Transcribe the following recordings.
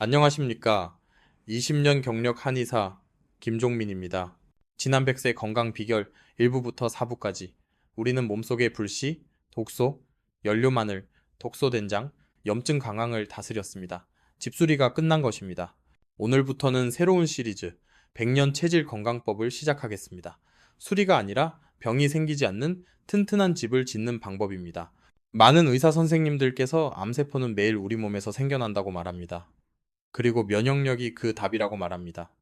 안녕하십니까. 20년 경력 한의사 김종민입니다. 지난 100세 건강 비결 1부부터 4부까지 우리는 몸속의 불씨, 독소, 연료마늘, 독소된장, 염증 강황을 다스렸습니다. 집수리가 끝난 것입니다. 오늘부터는 새로운 시리즈 100년 체질 건강법을 시작하겠습니다. 수리가 아니라 병이 생기지 않는 튼튼한 집을 짓는 방법입니다. 많은 의사 선생님들께서 암세포는 매일 우리 몸에서 생겨난다고 말합니다. 그리고 면역력이 그 답이라고 말합니다.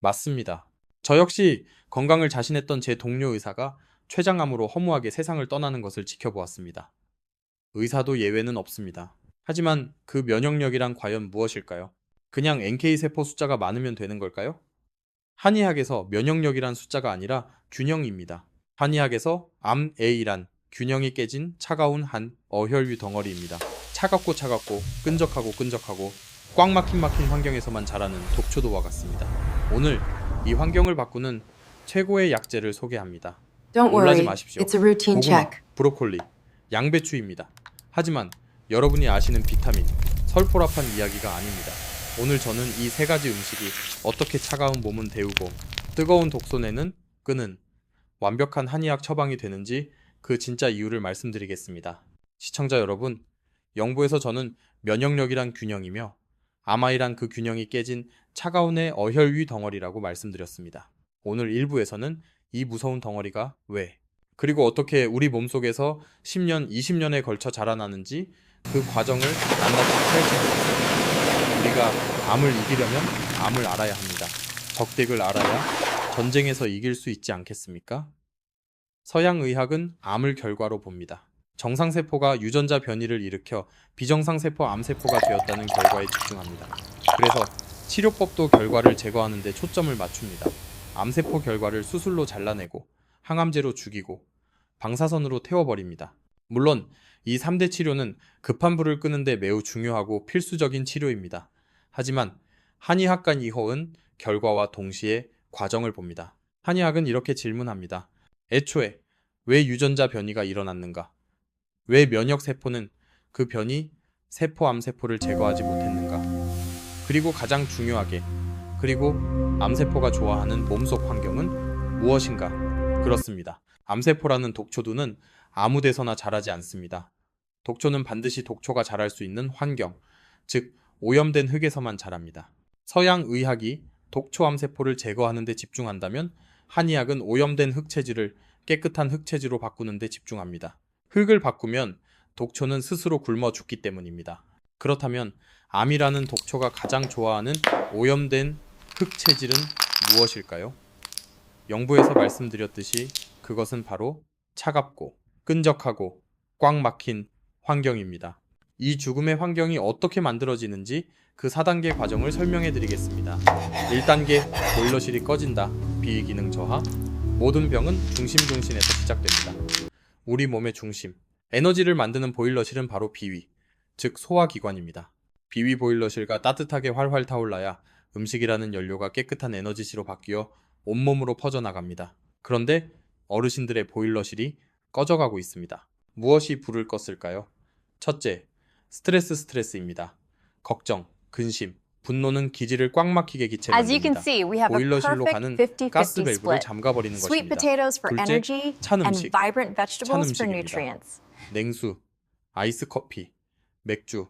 맞습니다. 저 역시 건강을 자신했던 제 동료 의사가 췌장암으로 허무하게 세상을 떠나는 것을 지켜보았습니다. 의사도 예외는 없습니다. 하지만 그 면역력이란 과연 무엇일까요? 그냥 NK세포 숫자가 많으면 되는 걸까요? 한의학에서 면역력이란 숫자가 아니라 균형입니다. 한의학에서 암A란 균형이 깨진 차가운 한 어혈류 덩어리입니다. 차갑고 끈적하고 꽉 막힌 환경에서만 자라는 독초도와 같습니다. 오늘 이 환경을 바꾸는 최고의 약재를 소개합니다. Don't 놀라지 worry, 마십시오. it's a routine 고구마, check. 브로콜리, 양배추입니다. 하지만 여러분이 아시는 비타민, 설포라판 이야기가 아닙니다. 오늘 저는 이 세 가지 음식이 어떻게 차가운 몸은 데우고 뜨거운 독소내는 끄는 완벽한 한의학 처방이 되는지 그 진짜 이유를 말씀드리겠습니다. 시청자 여러분, 영부에서 저는 면역력이란 균형이며 암아이란 그 균형이 깨진 차가운 애 어혈위 덩어리라고 말씀드렸습니다. 오늘 1부에서는 이 무서운 덩어리가 왜, 그리고 어떻게 우리 몸속에서 10년, 20년에 걸쳐 자라나는지 그 과정을 낱낱이 파헤쳐보겠습니다. 우리가 암을 이기려면 암을 알아야 합니다. 적덱을 알아야 전쟁에서 이길 수 있지 않겠습니까? 서양의학은 암을 결과로 봅니다. 정상세포가 유전자 변이를 일으켜 비정상세포 암세포가 되었다는 결과에 집중합니다. 그래서 치료법도 결과를 제거하는 데 초점을 맞춥니다. 암세포 결과를 수술로 잘라내고 항암제로 죽이고 방사선으로 태워버립니다. 물론 이 3대 치료는 급한 불을 끄는 데 매우 중요하고 필수적인 치료입니다. 하지만 한의학관 이호은 결과와 동시에 과정을 봅니다. 한의학은 이렇게 질문합니다. 애초에 왜 유전자 변이가 일어났는가? 왜 면역세포는 그 변이 세포암세포를 제거하지 못했는가? 그리고 가장 중요하게, 그리고 암세포가 좋아하는 몸속 환경은 무엇인가? 그렇습니다. 암세포라는 독초두는 아무 데서나 자라지 않습니다. 독초는 반드시 독초가 자랄 수 있는 환경, 즉 오염된 흙에서만 자랍니다. 서양 의학이 독초 암세포를 제거하는 데 집중한다면 한의학은 오염된 흙체질을 깨끗한 흙체질로 바꾸는 데 집중합니다. 흙을 바꾸면 독초는 스스로 굶어 죽기 때문입니다. 그렇다면 암이라는 독초가 가장 좋아하는 오염된 흙체질은 무엇일까요? 영부에서 말씀드렸듯이 그것은 바로 차갑고 끈적하고 꽉 막힌 환경입니다. 이 죽음의 환경이 어떻게 만들어지는지 그 4단계 과정을 설명해 드리겠습니다. 1단계 보일러실이 꺼진다. 비기능 저하. 모든 병은 중심에서 시작됩니다. 우리 몸의 중심, 에너지를 만드는 보일러실은 바로 비위, 즉 소화기관입니다. 비위 보일러실과 따뜻하게 활활 타올라야 음식이라는 연료가 깨끗한 에너지시로 바뀌어 온몸으로 퍼져나갑니다. 그런데 어르신들의 보일러실이 꺼져가고 있습니다. 무엇이 불을 껐을까요? 첫째, 스트레스입니다. 걱정, 근심, 분노는 기지를 꽉 막히게 기체 As you can 만듭니다. see, we have a 보일러실로 perfect 가는 50-50 가스 밸브를 split. 잠가버리는 Sweet 것입니다. potatoes for 둘째, energy 찬 and 음식, vibrant 찬 vegetables for 음식입니다. nutrients. 냉수, 아이스 커피, 맥주,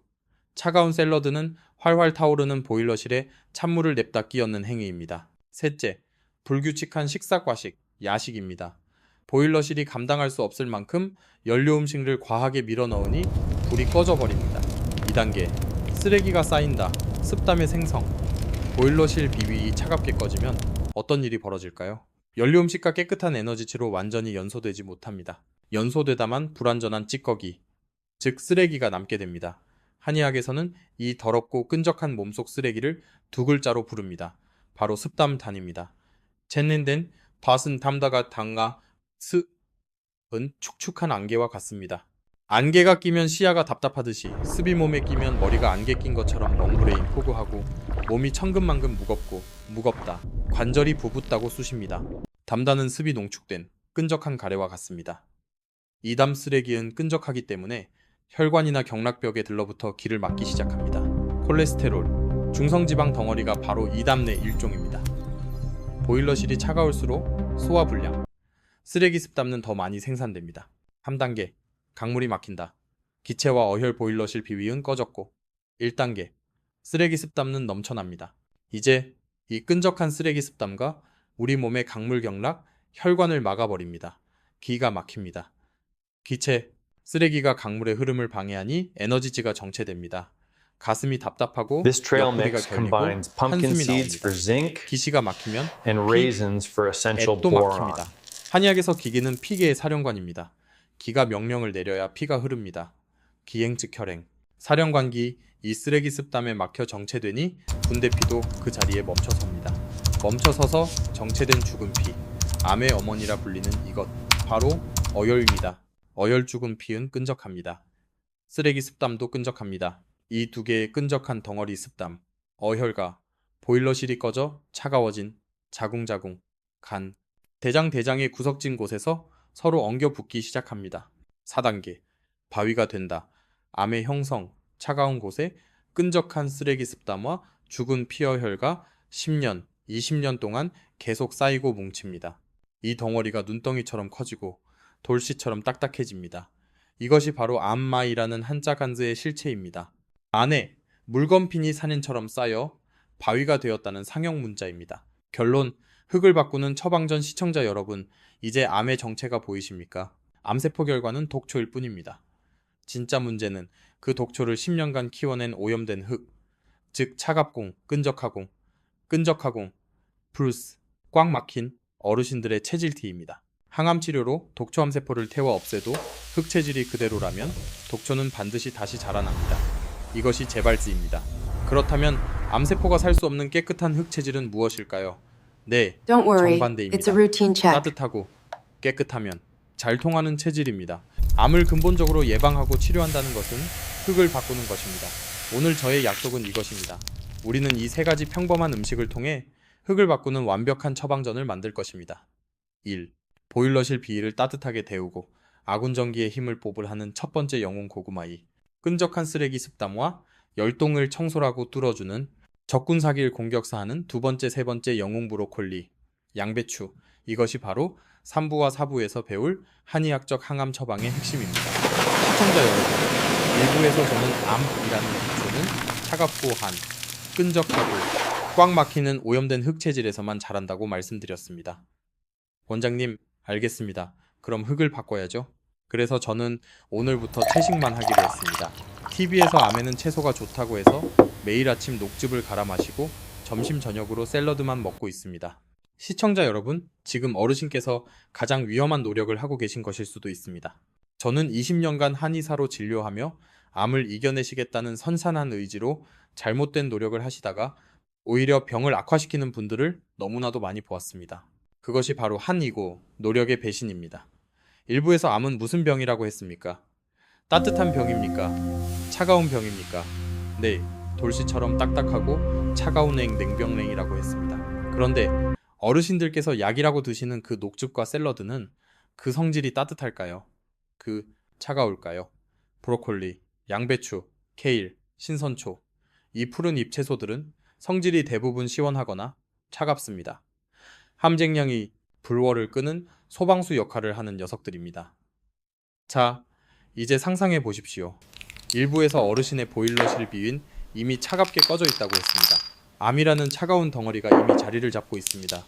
차가운 샐러드는 활활 타오르는 보일러실에 찬물을 냅다 끼얹는 행위입니다. 셋째, 불규칙한 식사 과식, 야식입니다. 보일러실이 감당할 수 없을 만큼 연료 음식을 과하게 밀어넣으니 불이 꺼져버립니다. 2단계, 쓰레기가 쌓인다, 습담의 생성. 보일러실 비위이 차갑게 꺼지면 어떤 일이 벌어질까요? 연료 음식과 깨끗한 에너지치로 완전히 연소되지 못합니다. 연소되다만 불완전한 찌꺼기, 즉 쓰레기가 남게 됩니다. 한의학에서는 이 더럽고 끈적한 몸속 쓰레기를 두 글자로 부릅니다. 바로 습담단입니다. 젠넨된 밭은 담다가 당가 스은 축축한 안개와 같습니다. 안개가 끼면 시야가 답답하듯이 습이 몸에 끼면 머리가 안개 낀 것처럼 멍브레인 포구하고 몸이 천근만근 무겁다. 관절이 부붓다고 쑤십니다. 담다는 습이 농축된 끈적한 가래와 같습니다. 이담 쓰레기는 끈적하기 때문에 혈관이나 경락벽에 들러붙어 기를 막기 시작합니다. 콜레스테롤, 중성지방 덩어리가 바로 이담내 일종입니다. 보일러실이 차가울수록 소화불량, 쓰레기 습담는 더 많이 생산됩니다. 3단계, 강물이 막힌다. 기체와 어혈 보일러실 비위은 꺼졌고 1단계, 쓰레기 습담는 넘쳐납니다. 이제 이 끈적한 쓰레기 습담과 우리 몸의 강물 경락, 혈관을 막아버립니다. 기가 막힙니다. 기체, 쓰레기가 강물의 흐름을 방해하니 에너지지가 정체됩니다. 가슴이 답답하고 This trail 옆구리가 mix 결리고 combines pumpkin 한숨이 seeds for 나옵니다. zinc 기시가 막히면 and raisins for essential 앱도 boron. 막힙니다. 한의학에서 기기는 피계의 사령관입니다. 기가 명령을 내려야 피가 흐릅니다. 기행즉 혈행. 사령관기, 이 쓰레기 습담에 막혀 정체되니 군대피도 그 자리에 멈춰섭니다. 멈춰서서 정체된 죽은 피, 암의 어머니라 불리는 이것, 바로 어혈입니다. 어혈 죽은 피은 끈적합니다. 쓰레기 습담도 끈적합니다. 이 두 개의 끈적한 덩어리 습담, 어혈과 보일러실이 꺼져 차가워진 자궁자궁, 간, 대장의 구석진 곳에서 서로 엉겨 붙기 시작합니다. 4단계, 바위가 된다. 암의 형성, 차가운 곳에 끈적한 쓰레기 습담과 죽은 피어혈과 10년, 20년 동안 계속 쌓이고 뭉칩니다. 이 덩어리가 눈덩이처럼 커지고 돌씨처럼 딱딱해집니다. 이것이 바로 암마이라는 한자간즈의 실체입니다. 안에 물건핀이 산인처럼 쌓여 바위가 되었다는 상형 문자입니다. 결론, 흙을 바꾸는 처방전 시청자 여러분, 이제 암의 정체가 보이십니까? 암세포 결과는 독초일 뿐입니다. 진짜 문제는 그 독초를 10년간 키워낸 오염된 흙, 즉 차갑공, 끈적하공, 브루스, 꽉 막힌 어르신들의 체질티입니다. 항암 치료로 독초 암세포를 태워 없애도 흙 체질이 그대로라면 독초는 반드시 다시 자라납니다. 이것이 재발지입니다. 그렇다면 암세포가 살 수 없는 깨끗한 흙 체질은 무엇일까요? 네, Don't worry, 정반대입니다. it's a routine check. 따뜻하고 깨끗하면 잘 통하는 체질입니다. 암을 근본적으로 예방하고 치료한다는 것은 흙을 바꾸는 것입니다. 오늘 저의 약속은 이것입니다. 우리는 이 세 가지 평범한 음식을 통해 흙을 바꾸는 완벽한 처방전을 만들 것입니다. 1. 보일러실 비위를 따뜻하게 데우고 아군 전기의 힘을 뽑으하는 첫 번째 영웅 고구마이. 끈적한 쓰레기 습담과 열동을 청소하고 뚫어주는 적군사기를 공격사하는 두 번째, 세 번째 영웅 브로콜리, 양배추. 이것이 바로 3부와 4부에서 배울 한의학적 항암 처방의 핵심입니다. 시청자 여러분, 일부에서 저는 암이라는 기초는 차갑고 끈적하고 꽉 막히는 오염된 흙 체질에서만 자란다고 말씀드렸습니다. 원장님, 알겠습니다. 그럼 흙을 바꿔야죠. 그래서 저는 오늘부터 채식만 하기로 했습니다. TV에서 암에는 채소가 좋다고 해서 매일 아침 녹즙을 갈아 마시고 점심 저녁으로 샐러드만 먹고 있습니다. 시청자 여러분, 지금 어르신께서 가장 위험한 노력을 하고 계신 것일 수도 있습니다. 저는 20년간 한의사로 진료하며 암을 이겨내시겠다는 선산한 의지로 잘못된 노력을 하시다가 오히려 병을 악화시키는 분들을 너무나도 많이 보았습니다. 그것이 바로 한이고 노력의 배신입니다. 일부에서 암은 무슨 병이라고 했습니까? 따뜻한 병입니까? 차가운 병입니까? 네, 돌씨처럼 딱딱하고 차가운 냉병냉이라고 했습니다. 그런데 어르신들께서 약이라고 드시는 그 녹즙과 샐러드는 그 성질이 따뜻할까요? 그 차가울까요? 브로콜리, 양배추, 케일, 신선초, 이 푸른 잎채소들은 성질이 대부분 시원하거나 차갑습니다. 함쟁량이 불월을 끄는 소방수 역할을 하는 녀석들입니다. 자, 이제 상상해 보십시오. 일부에서 어르신의 보일러실 비윈 이미 차갑게 꺼져 있다고 했습니다. 암이라는 차가운 덩어리가 이미 자리를 잡고 있습니다.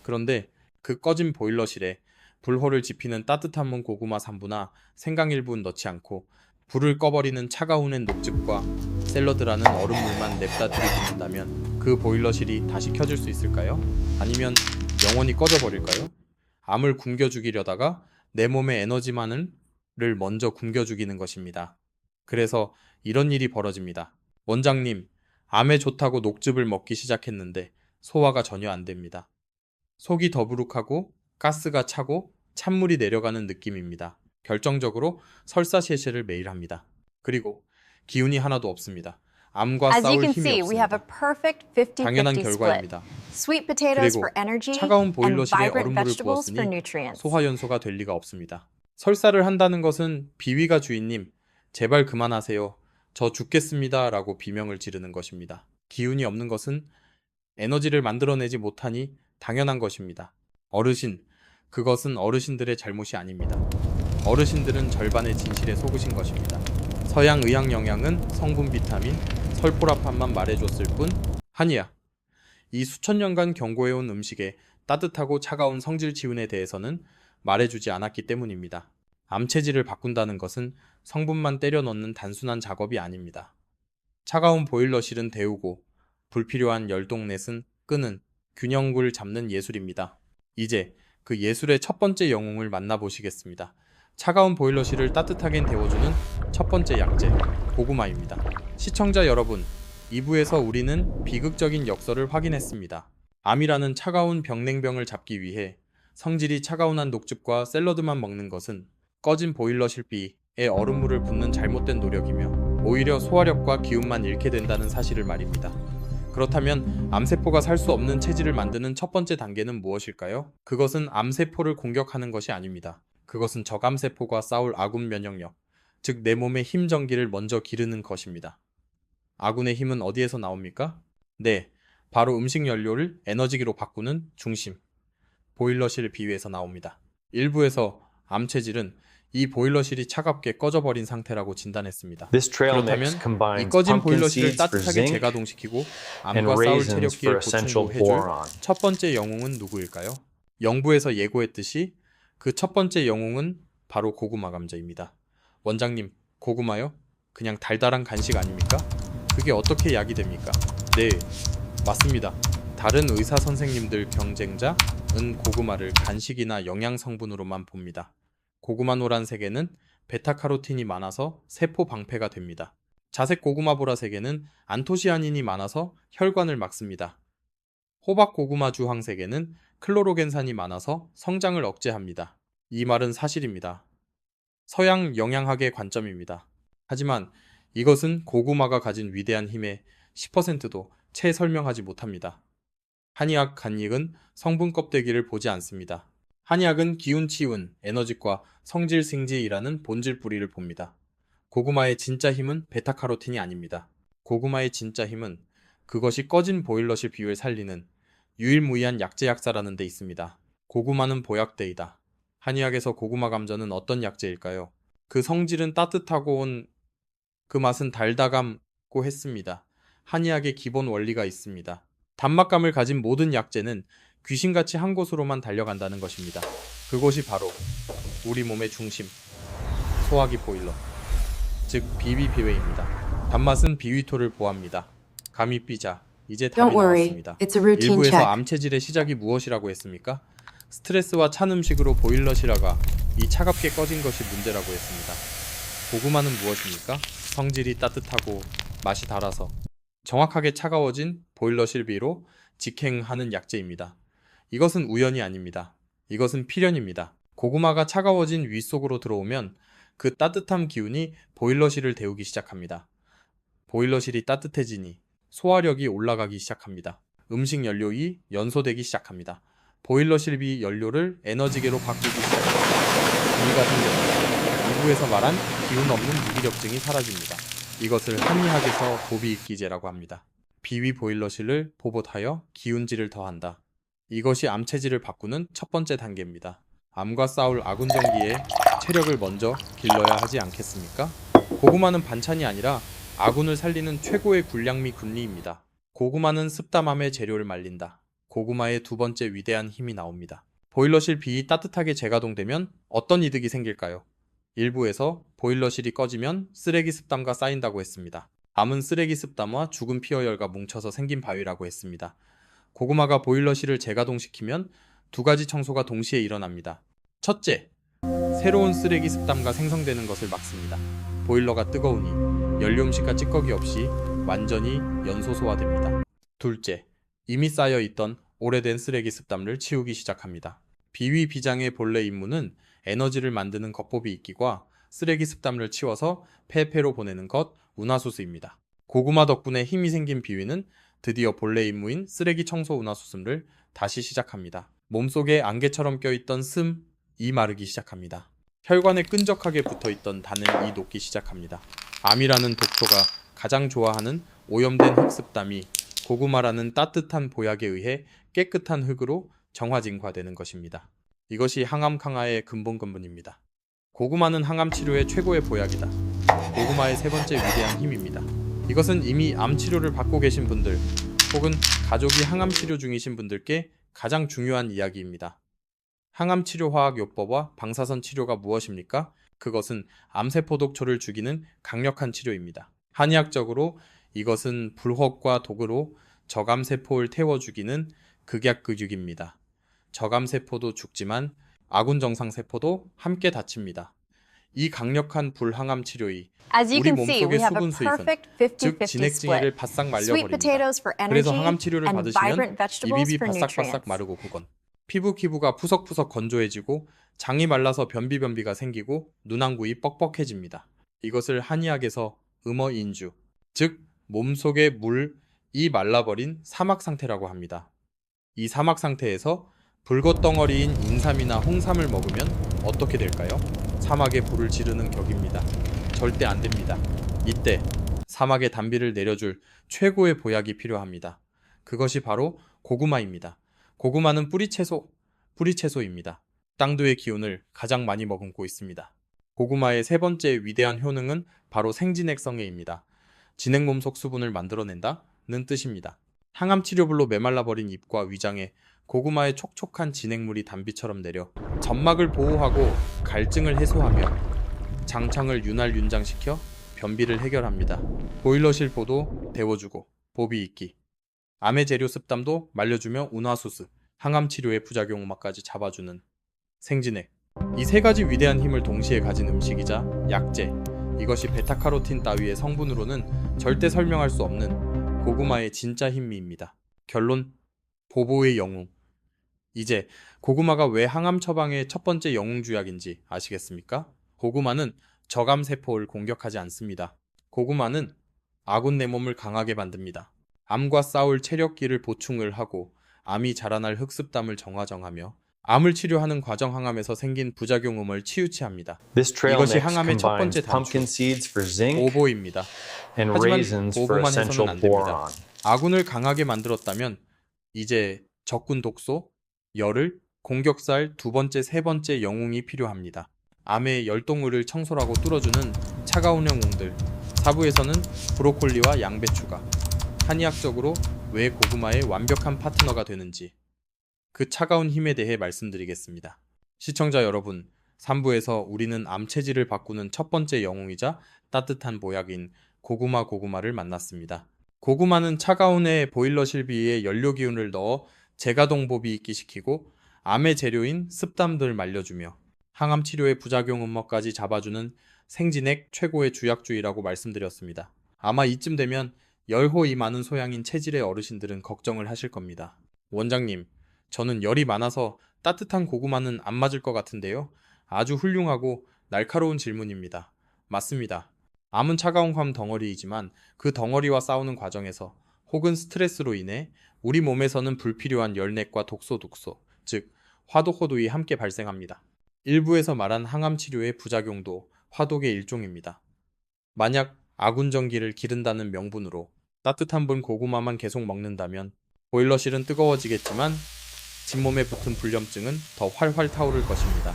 그런데 그 꺼진 보일러실에 불호를 지피는 따뜻한 문 고구마 3부나 생강 1분 넣지 않고 불을 꺼버리는 차가운 녹즙과 샐러드라는 얼음물만 냅다 들이붓는다면 그 보일러실이 다시 켜질 수 있을까요? 아니면 영원히 꺼져 버릴까요? 암을 굶겨 죽이려다가 내 몸의 에너지만을 먼저 굶겨 죽이는 것입니다. 그래서 이런 일이 벌어집니다. 원장님, 암에 좋다고 녹즙을 먹기 시작했는데 소화가 전혀 안 됩니다. 속이 더부룩하고 가스가 차고 찬물이 내려가는 느낌입니다. 결정적으로 설사시에시를 매일 합니다. 그리고 기운이 하나도 없습니다. 암과 As you 싸울 can 힘이 see, we have a 없습니다. perfect 50-50 당연한 split. 결과입니다. Sweet potatoes 그리고 for energy 차가운 and 보일러실에 vibrant 얼음물을 vegetables for 부었으니 nutrients. 소화연소가 될 리가 없습니다. 설사를 한다는 것은 비위가 주인님, 제발 그만하세요. 저 죽겠습니다. 라고 비명을 지르는 것입니다. 기운이 없는 것은 에너지를 만들어내지 못하니 당연한 것입니다. 어르신, 그것은 어르신들의 잘못이 아닙니다. 어르신들은 절반의 진실에 속으신 것입니다. 서양 의학 영양은 성분 비타민, 설포라판만 말해줬을 뿐 한의학, 이 수천 년간 경고해온 음식의 따뜻하고 차가운 성질 지운에 대해서는 말해주지 않았기 때문입니다. 암체질을 바꾼다는 것은 성분만 때려 넣는 단순한 작업이 아닙니다. 차가운 보일러실은 데우고 불필요한 열동넷은 끄는 균형을 잡는 예술입니다. 이제 그 예술의 첫 번째 영웅을 만나보시겠습니다. 차가운 보일러실을 따뜻하게 데워주는 첫 번째 약재, 고구마입니다. 시청자 여러분, 2부에서 우리는 비극적인 역설을 확인했습니다. 암이라는 차가운 병냉병을 잡기 위해 성질이 차가운 한 녹즙과 샐러드만 먹는 것은 꺼진 보일러실 비에 얼음물을 붓는 잘못된 노력이며 오히려 소화력과 기운만 잃게 된다는 사실을 말입니다. 그렇다면 암세포가 살 수 없는 체질을 만드는 첫 번째 단계는 무엇일까요? 그것은 암세포를 공격하는 것이 아닙니다. 그것은 적암세포가 싸울 아군 면역력, 즉 내 몸의 힘 전기를 먼저 기르는 것입니다. 아군의 힘은 어디에서 나옵니까? 네, 바로 음식 연료를 에너지기로 바꾸는 중심, 보일러실 비위에서 나옵니다. 일부에서 암체질은 이 보일러실이 차갑게 꺼져버린 상태라고 진단했습니다. This trail mix 그렇다면 이 combines 꺼진 pumpkin 보일러실을 seeds for 따뜻하게 zinc 재가동시키고 and 암과 싸울 raisins 체력기를 for essential 보충도 해줄 boron. 첫 번째 영웅은 누구일까요? 영부에서 예고했듯이 그 첫 번째 영웅은 바로 고구마 감자입니다. 원장님, 고구마요? 그냥 달달한 간식 아닙니까? 그게 어떻게 약이 됩니까? 네, 맞습니다. 다른 의사 선생님들 경쟁자은 고구마를 간식이나 영양 성분으로만 봅니다. 고구마 노란색에는 베타카로틴이 많아서 세포 방패가 됩니다. 자색 고구마 보라색에는 안토시아닌이 많아서 혈관을 막습니다. 호박 고구마 주황색에는 클로로겐산이 많아서 성장을 억제합니다. 이 말은 사실입니다. 서양 영양학의 관점입니다. 하지만 이것은 고구마가 가진 위대한 힘의 10%도 채 설명하지 못합니다. 한의학 간익은 성분 껍데기를 보지 않습니다. 한의학은 기운 치운, 에너지과 성질 승지이라는 본질 뿌리를 봅니다. 고구마의 진짜 힘은 베타카로틴이 아닙니다. 고구마의 진짜 힘은 그것이 꺼진 보일러실 비율을 살리는 유일무이한 약재약사라는 데 있습니다. 고구마는 보약대이다. 한의학에서 고구마 감자는 어떤 약재일까요? 그 성질은 따뜻하고 온 그 맛은 달다감고 했습니다. 한의학의 기본 원리가 있습니다. 단맛감을 가진 모든 약재는 귀신같이 한 곳으로만 달려간다는 것입니다. 그곳이 바로 우리 몸의 중심, 소화기 보일러, 즉 비위비웨입니다. 단맛은 비위토를 보합니다. 감히 삐자, 이제 답이 Don't worry, 나왔습니다. it's a routine 일부에서 check. 암체질의 시작이 무엇이라고 했습니까? 스트레스와 찬 음식으로 보일러실화가 이 차갑게 꺼진 것이 문제라고 했습니다. 고구마는 무엇입니까? 성질이 따뜻하고 맛이 달아서 정확하게 차가워진 보일러실 비로 직행하는 약재입니다. 이것은 우연이 아닙니다. 이것은 필연입니다. 고구마가 차가워진 위 속으로 들어오면 그 따뜻한 기운이 보일러실을 데우기 시작합니다. 보일러실이 따뜻해지니 소화력이 올라가기 시작합니다. 음식 연료이 연소되기 시작합니다. 보일러실비 연료를 에너지계로 바꾸기 시작합니다. 비위가 생깁니다. 2부에서 말한 기운 없는 무기력증이 사라집니다. 이것을 한의학에서 보비익기제라고 합니다. 비위 보일러실을 보봇하여 기운질을 더한다. 이것이 암체질을 바꾸는 첫 번째 단계입니다. 암과 싸울 아군 전기에 체력을 먼저 길러야 하지 않겠습니까? 고구마는 반찬이 아니라 아군을 살리는 최고의 군량미 군리입니다. 고구마는 습담함의 재료를 말린다. 고구마의 두 번째 위대한 힘이 나옵니다. 보일러실 비위 따뜻하게 재가동되면 어떤 이득이 생길까요? 일부에서 보일러실이 꺼지면 쓰레기 습담과 쌓인다고 했습니다. 암은 쓰레기 습담과 죽은 피어열과 뭉쳐서 생긴 바위라고 했습니다. 고구마가 보일러실을 재가동시키면 두 가지 청소가 동시에 일어납니다. 첫째, 새로운 쓰레기 습담과 생성되는 것을 막습니다. 보일러가 뜨거우니 연료음식과 찌꺼기 없이 완전히 연소소화됩니다. 둘째, 이미 쌓여있던 오래된 쓰레기 습담을 치우기 시작합니다. 비위 비장의 본래 임무는 에너지를 만드는 겉보비 이끼과 쓰레기 습담을 치워서 폐폐로 보내는 것 운하수스입니다. 고구마 덕분에 힘이 생긴 비위는 드디어 본래 임무인 쓰레기 청소 운하수습을 다시 시작합니다. 몸속에 안개처럼 껴있던 이 마르기 시작합니다. 혈관에 끈적하게 붙어있던 단을 이 녹기 시작합니다. 암이라는 독소가 가장 좋아하는 오염된 흙습담이 고구마라는 따뜻한 보약에 의해 깨끗한 흙으로 정화진화되는 것입니다. 이것이 항암 강화의 근본입니다. 고구마는 항암 치료의 최고의 보약이다. 고구마의 세 번째 위대한 힘입니다. 이것은 이미 암 치료를 받고 계신 분들 혹은 가족이 항암 치료 중이신 분들께 가장 중요한 이야기입니다. 항암 치료 화학 요법과 방사선 치료가 무엇입니까? 그것은 암세포 독초를 죽이는 강력한 치료입니다. 한의학적으로 이것은 불혹과 독으로 저감세포를 태워 죽이는 극약극육입니다. 저감세포도 죽지만 아군정상세포도 함께 다칩니다. 이 강력한 불항암 치료이 As you 우리 can see, 몸속의 we have a 수분 수익은 perfect 즉 50-50 진액증에를 split. 바싹 Sweet 말려버립니다. potatoes for 그래서 energy 항암 치료를 and 받으시면 vibrant vegetables 입이 for 바싹바싹 nutrients. 마르고 그건 피부가 푸석푸석 건조해지고 장이 말라서 변비가 생기고 눈안구이 뻑뻑해집니다. 이것을 한의학에서 음어인주, 즉 몸속의 물이 말라버린 사막 상태라고 합니다. 이 사막 상태에서 불꽃덩어리인 인삼이나 홍삼을 먹으면 어떻게 될까요? 사막에 불을 지르는 격입니다. 절대 안 됩니다. 이때 사막에 단비를 내려줄 최고의 보약이 필요합니다. 그것이 바로 고구마입니다. 고구마는 뿌리채소입니다. 땅두의 기운을 가장 많이 머금고 있습니다. 고구마의 세 번째 위대한 효능은 바로 생진액성애입니다. 진액 몸속 수분을 만들어낸다는 뜻입니다. 항암 치료불로 메말라버린 입과 위장에 고구마의 촉촉한 진액물이 단비처럼 내려 점막을 보호하고 갈증을 해소하며 장창을 윤활윤장시켜 변비를 해결합니다. 보일러실 보도 데워주고 보비 있기, 암의 재료 습담도 말려주며 운화수스, 항암 치료의 부작용 음악까지 잡아주는 생진액. 이 세 가지 위대한 힘을 동시에 가진 음식이자 약재, 이것이 베타카로틴 따위의 성분으로는 절대 설명할 수 없는 고구마의 진짜 힘미입니다. 결론, 보보의 영웅. 이제 고구마가 왜 항암 처방의 첫 번째 영웅주약인지 아시겠습니까? 고구마는 저감세포를 공격하지 않습니다. 고구마는 아군 내 몸을 강하게 만듭니다. 암과 싸울 체력기를 보충을 하고 암이 자라날 흑습담을 정화정하며 암을 치료하는 과정 항암에서 생긴 부작용음을 치유치합니다. This trail 이것이 mix 항암의 첫 combines 번째 pumpkin 단추, seeds for zinc 보보입니다. and 하지만 raisins for 보보만 essential 해서는 안 됩니다. boron. 아군을 강하게 만들었다면 이제 적군 독소, 열을 공격살 두 번째, 세 번째 영웅이 필요합니다. 암의 열동을을 청솔하고 뚫어주는 차가운 영웅들. 사부에서는 브로콜리와 양배추가 한의학적으로 왜 고구마의 완벽한 파트너가 되는지 그 차가운 힘에 대해 말씀드리겠습니다. 시청자 여러분, 3부에서 우리는 암 체질을 바꾸는 첫 번째 영웅이자 따뜻한 보약인 고구마를 만났습니다. 고구마는 차가운 해 보일러 실비에 연료 기운을 넣어 제가동법이 있기시키고 암의 재료인 습담들 말려주며 항암 치료의 부작용 음모까지 잡아주는 생진액 최고의 주약주의라고 말씀드렸습니다. 아마 이쯤 되면 열호이 많은 소양인 체질의 어르신들은 걱정을 하실 겁니다. 원장님, 저는 열이 많아서 따뜻한 고구마는 안 맞을 것 같은데요. 아주 훌륭하고 날카로운 질문입니다. 맞습니다. 암은 차가운 감 덩어리이지만 그 덩어리와 싸우는 과정에서 혹은 스트레스로 인해 우리 몸에서는 불필요한 열내과 독소, 즉 화독호두이 함께 발생합니다. 일부에서 말한 항암 치료의 부작용도 화독의 일종입니다. 만약 아군전기를 기른다는 명분으로 따뜻한 분 고구마만 계속 먹는다면 보일러실은 뜨거워지겠지만 진몸에 붙은 불염증은 더 활활 타오를 것입니다.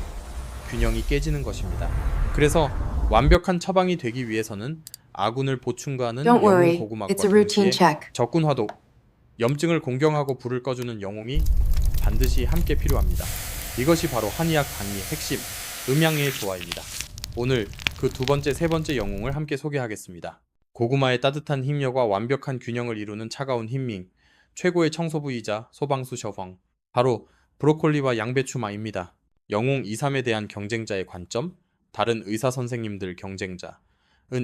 균형이 깨지는 것입니다. 그래서 완벽한 처방이 되기 위해서는 아군을 보충가하는 Don't worry, 영웅 고구마과 it's a routine 동시에 check. 적군 화독, 염증을 공경하고 불을 꺼주는 영웅이 반드시 함께 필요합니다. 이것이 바로 한의학 강의의 핵심, 음양의 조화입니다. 오늘 그 두 번째, 세 번째 영웅을 함께 소개하겠습니다. 고구마의 따뜻한 힘력과 완벽한 균형을 이루는 차가운 힘밍, 최고의 청소부이자 소방수 셔펑, 바로 브로콜리와 양배추마입니다. 영웅 2, 3에 대한 경쟁자의 관점, 다른 의사 선생님들 경쟁자은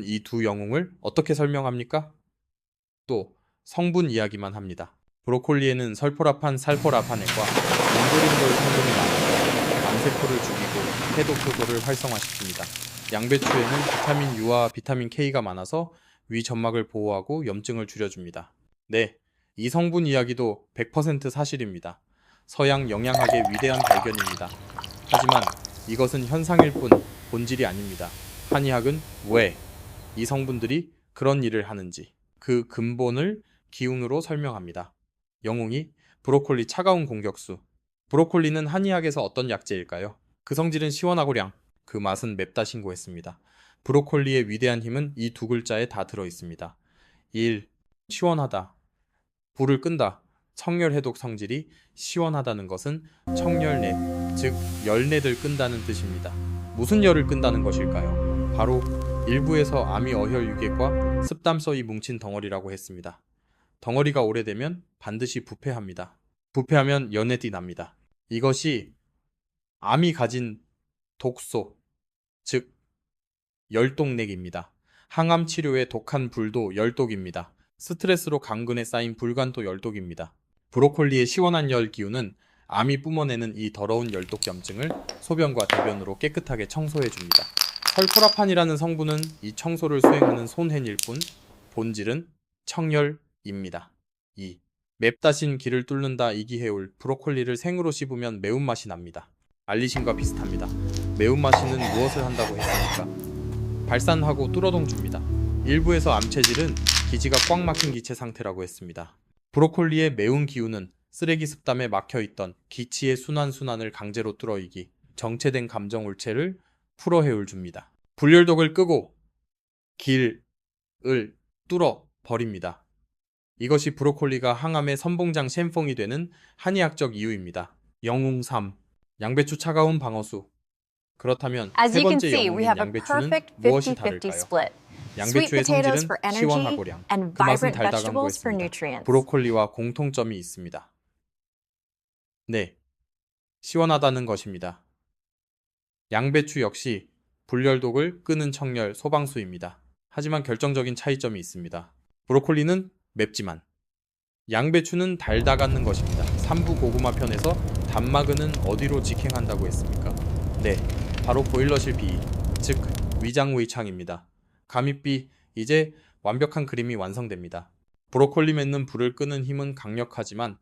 이 두 영웅을 어떻게 설명합니까? 또 성분 이야기만 합니다. 브로콜리에는 설포라판, 살포라판액과 인도린돌 성분이 많아서 암세포를 죽이고 해독 효소를 활성화시킵니다. 양배추에는 비타민 U와 비타민 K가 많아서 위 점막을 보호하고 염증을 줄여줍니다. 네, 이 성분 이야기도 100% 사실입니다. 서양 영양학의 위대한 발견입니다. 하지만 이것은 현상일 뿐 본질이 아닙니다. 한의학은 왜 이 성분들이 그런 일을 하는지 그 근본을 기운으로 설명합니다. 영웅이 브로콜리 차가운 공격수. 브로콜리는 한의학에서 어떤 약재일까요? 그 성질은 시원하고 량, 그 맛은 맵다 신고했습니다. 브로콜리의 위대한 힘은 이 두 글자에 다 들어 있습니다. 1. 시원하다. 불을 끈다. 청열 해독 성질이 시원하다는 것은 청열내, 즉 열내를 끈다는 뜻입니다. 무슨 열을 끈다는 것일까요? 바로 일부에서 아미 어혈 유객과 습담서이 뭉친 덩어리라고 했습니다. 덩어리가 오래되면 반드시 부패합니다. 부패하면 연내띠 납니다. 이것이 암이 가진 독소, 즉 열독내기입니다. 항암 치료에 독한 불도 열독입니다. 스트레스로 강근에 쌓인 불간도 열독입니다. 브로콜리의 시원한 열 기운은 암이 뿜어내는 이 더러운 열독염증을 소변과 대변으로 깨끗하게 청소해줍니다. 설포라판이라는 성분은 이 청소를 수행하는 손해일 뿐 본질은 청열입니다. 2. 맵다신 기를 뚫는다 이기해올 브로콜리를 생으로 씹으면 매운맛이 납니다. 알리신과 비슷합니다. 매운맛이는 무엇을 한다고 했습니까? 발산하고 뚫어동 줍니다. 일부에서 암체질은 기지가 꽉 막힌 기체 상태라고 했습니다. 브로콜리의 매운 기운은 쓰레기 습담에 막혀있던 기치의 순환을 강제로 뚫어이기, 정체된 감정 울체를 풀어헤울 줍니다. 불열독을 끄고 길을 뚫어 버립니다. 이것이 브로콜리가 항암의 선봉장 쉔뽕이 되는 한의학적 이유입니다. 영웅 3. 양배추 차가운 방어수. 그렇다면 As 세 you can 번째 see, we 영웅인 have a 양배추는 perfect 무엇이 50-50 다를까요? split. Sweet 양배추의 potatoes 성질은 for energy 시원하고 량, and 그 맛은 vibrant 달다간 vegetables for 거였습니다. nutrients. 브로콜리와 공통점이 있습니다. 네, 시원하다는 것입니다. 양배추 역시 불열독을 끄는 청열 소방수입니다. 하지만 결정적인 차이점이 있습니다. 브로콜리는 맵지만 양배추는 달다가는 것입니다. 3부 고구마 편에서 단마그는 어디로 직행한다고 했습니까? 네, 바로 보일러실 비, 즉 위장의창입니다. 가밋비, 이제 완벽한 그림이 완성됩니다. 브로콜리 맺는 불을 끄는 힘은 강력하지만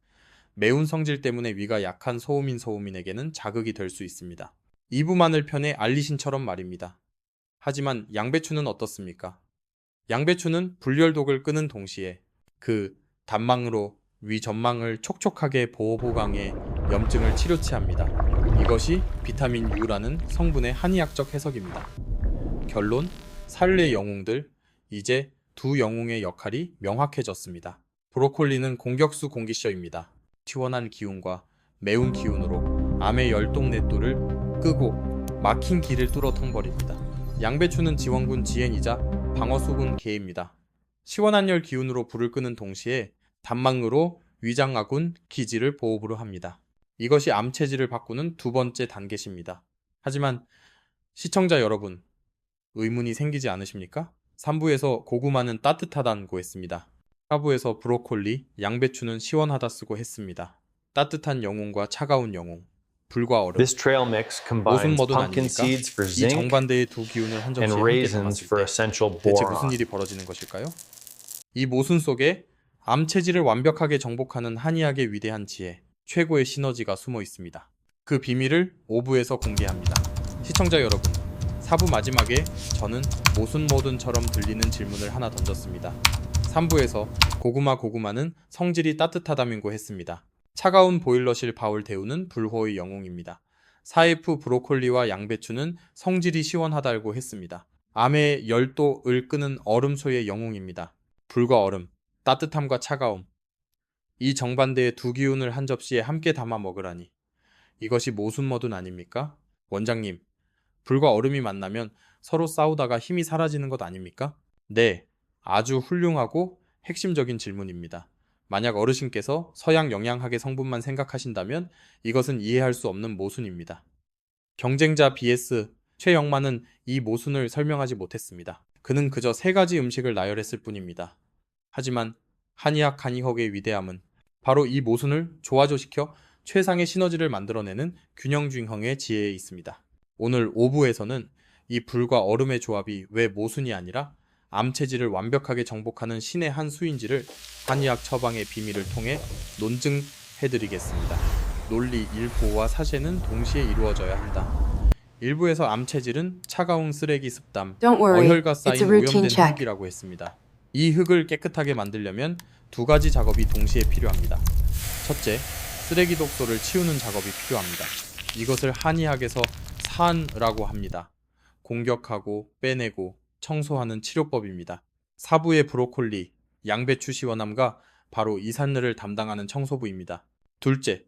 매운 성질 때문에 위가 약한 소음인에게는 자극이 될 수 있습니다. 이부 마늘 편의 알리신처럼 말입니다. 하지만 양배추는 어떻습니까? 양배추는 불열독을 끄는 동시에 그 단망으로 위 전망을 촉촉하게 보호보강해 염증을 치료치 합니다. 이것이 비타민 U라는 성분의 한의학적 해석입니다. 결론, 사료의 영웅들, 이제 두 영웅의 역할이 명확해졌습니다. 브로콜리는 공격수 공기셔입니다. 시원한 기운과 매운 기운으로 암의 열독내도를 끄고 막힌 길을 뚫어 텅버립니다. 양배추는 지원군 지엔이자 방어수군 개입니다. 시원한 열 기운으로 불을 끄는 동시에 단망으로 위장아군 기지를 보호부로 합니다. 이것이 암체질을 바꾸는 두 번째 단계십니다. 하지만 시청자 여러분, 의문이 생기지 않으십니까? 3부에서 고구마는 따뜻하다고 했습니다. 4부에서 브로콜리, 양배추는 시원하다 쓰고 했습니다. 따뜻한 영웅과 차가운 영웅, 불과 얼음, This trail mix 모순 combines 뭐든 pumpkin 아닙니까? seeds for 이 zinc 정반대의 두 기운을 한 and 접시에 함께 raisins 담았을 for 때 essential 대체 무슨 boron. 일이 벌어지는 것일까요? 이 모순 속에 암체질을 완벽하게 정복하는 한의학의 위대한 지혜, 최고의 시너지가 숨어 있습니다. 그 비밀을 5부에서 공개합니다. 시청자 여러분, 4부 마지막에 저는 모순 뭐든처럼 들리는 질문을 하나 던졌습니다. 3부에서 고구마는 성질이 따뜻하다민고 했습니다. 차가운 보일러실 바울 대우는 불호의 영웅입니다. 4F 브로콜리와 양배추는 성질이 시원하다고 했습니다. 암의 열도을 끄는 얼음소의 영웅입니다. 불과 얼음, 따뜻함과 차가움. 이 정반대의 두 기운을 한 접시에 함께 담아 먹으라니. 이것이 모순 뭐든 아닙니까? 원장님, 불과 얼음이 만나면 서로 싸우다가 힘이 사라지는 것 아닙니까? 네, 아주 훌륭하고 핵심적인 질문입니다. 만약 어르신께서 서양 영양학의 성분만 생각하신다면 이것은 이해할 수 없는 모순입니다. 경쟁자 BS 최영만은 이 모순을 설명하지 못했습니다. 그는 그저 세 가지 음식을 나열했을 뿐입니다. 하지만 한의학 한의학의 위대함은 바로 이 모순을 조화조시켜 최상의 시너지를 만들어내는 균형중형의 지혜에 있습니다. 오늘 5부에서는 이 불과 얼음의 조합이 왜 모순이 아니라 암체질을 완벽하게 정복하는 신의 한 수인지를 한의학 처방의 비밀을 통해 논증해드리겠습니다. 논리, 일보와 사제는 동시에 이루어져야 한다. 일부에서 암체질은 차가운 쓰레기 습담, Don't worry, 어혈과 it's 쌓인 a routine 오염된 check. 흙이라고 했습니다. 이 흙을 깨끗하게 만들려면 두 가지 작업이 동시에 필요합니다. 첫째, 쓰레기 독소를 치우는 작업이 필요합니다. 이것을 한의학에서 사안이라고 합니다. 공격하고 빼내고 청소하는 치료법입니다. 사부의 브로콜리, 양배추 시원함과 바로 이 산을 담당하는 청소부입니다. 둘째,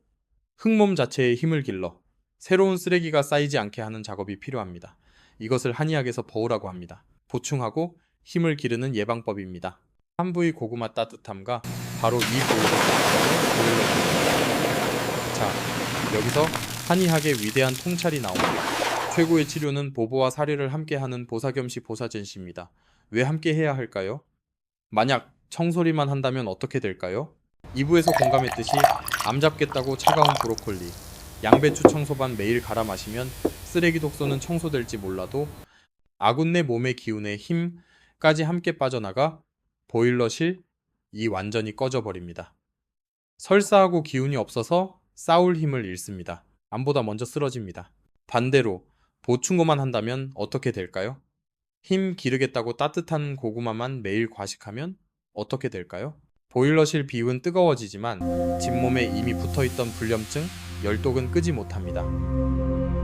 흙몸 자체의 힘을 길러 새로운 쓰레기가 쌓이지 않게 하는 작업이 필요합니다. 이것을 한의학에서 버우라고 합니다. 보충하고 힘을 기르는 예방법입니다. 산부의 고구마 따뜻함과 바로 이 보일러입니다. 자, 여기서 한의학의 위대한 통찰이 나옵니다. 최고의 치료는 보보와 사례를 함께하는 보사겸시 보사전시입니다. 왜 함께 해야 할까요? 만약 청소리만 한다면 어떻게 될까요? 2부에서 공감했듯이 암 잡겠다고 차가운 브로콜리, 양배추 청소반 매일 갈아 마시면 쓰레기 독소는 청소될지 몰라도 아군 내 몸의 기운의 힘까지 함께 빠져나가 보일러실 이 완전히 꺼져버립니다. 설사하고 기운이 없어서 싸울 힘을 잃습니다. 암보다 먼저 쓰러집니다. 반대로 보충고만 한다면 어떻게 될까요? 힘 기르겠다고 따뜻한 고구마만 매일 과식하면 어떻게 될까요? 보일러실 비유는 뜨거워지지만 진몸에 이미 붙어있던 불염증, 열독은 끄지 못합니다.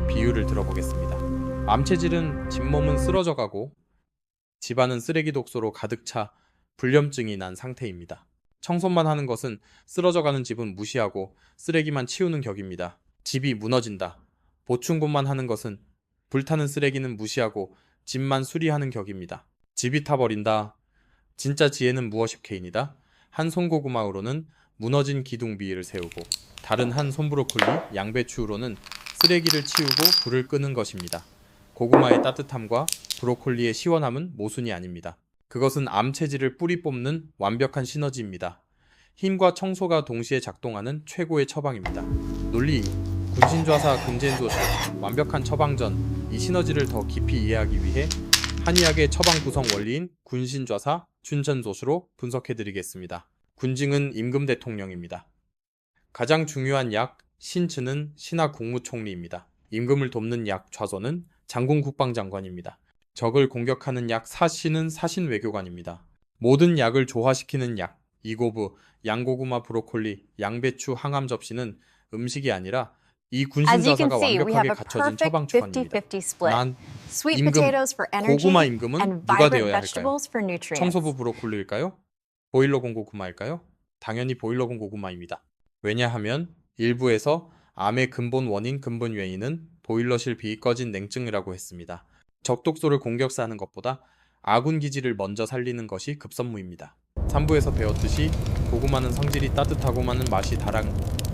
비유를 들어보겠습니다. 암체질은 진몸은 쓰러져가고 집안은 쓰레기 독소로 가득 차 불염증이 난 상태입니다. 청소만 하는 것은 쓰러져가는 집은 무시하고 쓰레기만 치우는 격입니다. 집이 무너진다. 보충고만 하는 것은 불타는 쓰레기는 무시하고 집만 수리하는 격입니다. 집이 타버린다. 진짜 지혜는 무엇이케이니다. 한 손 고구마으로는 무너진 기둥비를 세우고 다른 한 손 브로콜리, 양배추로는 쓰레기를 치우고 불을 끄는 것입니다. 고구마의 따뜻함과 브로콜리의 시원함은 모순이 아닙니다. 그것은 암 체질을 뿌리 뽑는 완벽한 시너지입니다. 힘과 청소가 동시에 작동하는 최고의 처방입니다. 논리 2. 군신좌사 금젠조술 완벽한 처방전. 이 시너지를 더 깊이 이해하기 위해 한의학의 처방 구성 원리인 군신좌사 춘천조수로 분석해드리겠습니다. 군징은 임금 대통령입니다. 가장 중요한 약 신츠는 신하 국무총리입니다. 임금을 돕는 약 좌조는 장군 국방장관입니다. 적을 공격하는 약 사신은 사신 외교관입니다. 모든 약을 조화시키는 약 이고부, 양고구마 브로콜리, 양배추 항암 접시는 음식이 아니라 이 As you can 군신좌사가 see, we 완벽하게 have a 갖춰진 perfect 처방초안입니다. 50-50 split. 난 Sweet 임금, potatoes for energy 고구마 임금은 and 누가 vibrant 되어야 할까요? vegetables for nutrients. 청소부 브로콜리일까요? 보일러공 고구마일까요? 당연히 보일러공 고구마입니다. 왜냐하면 일부에서 암의 근본 원인 근본原因은 보일러실 비 꺼진 냉증이라고 했습니다. 적독소를 공격사하는 것보다 아군 기지를 먼저 살리는 것이 급선무입니다. 3부에서 배웠듯이 고구마는 성질이 따뜻하고만은 맛이 달한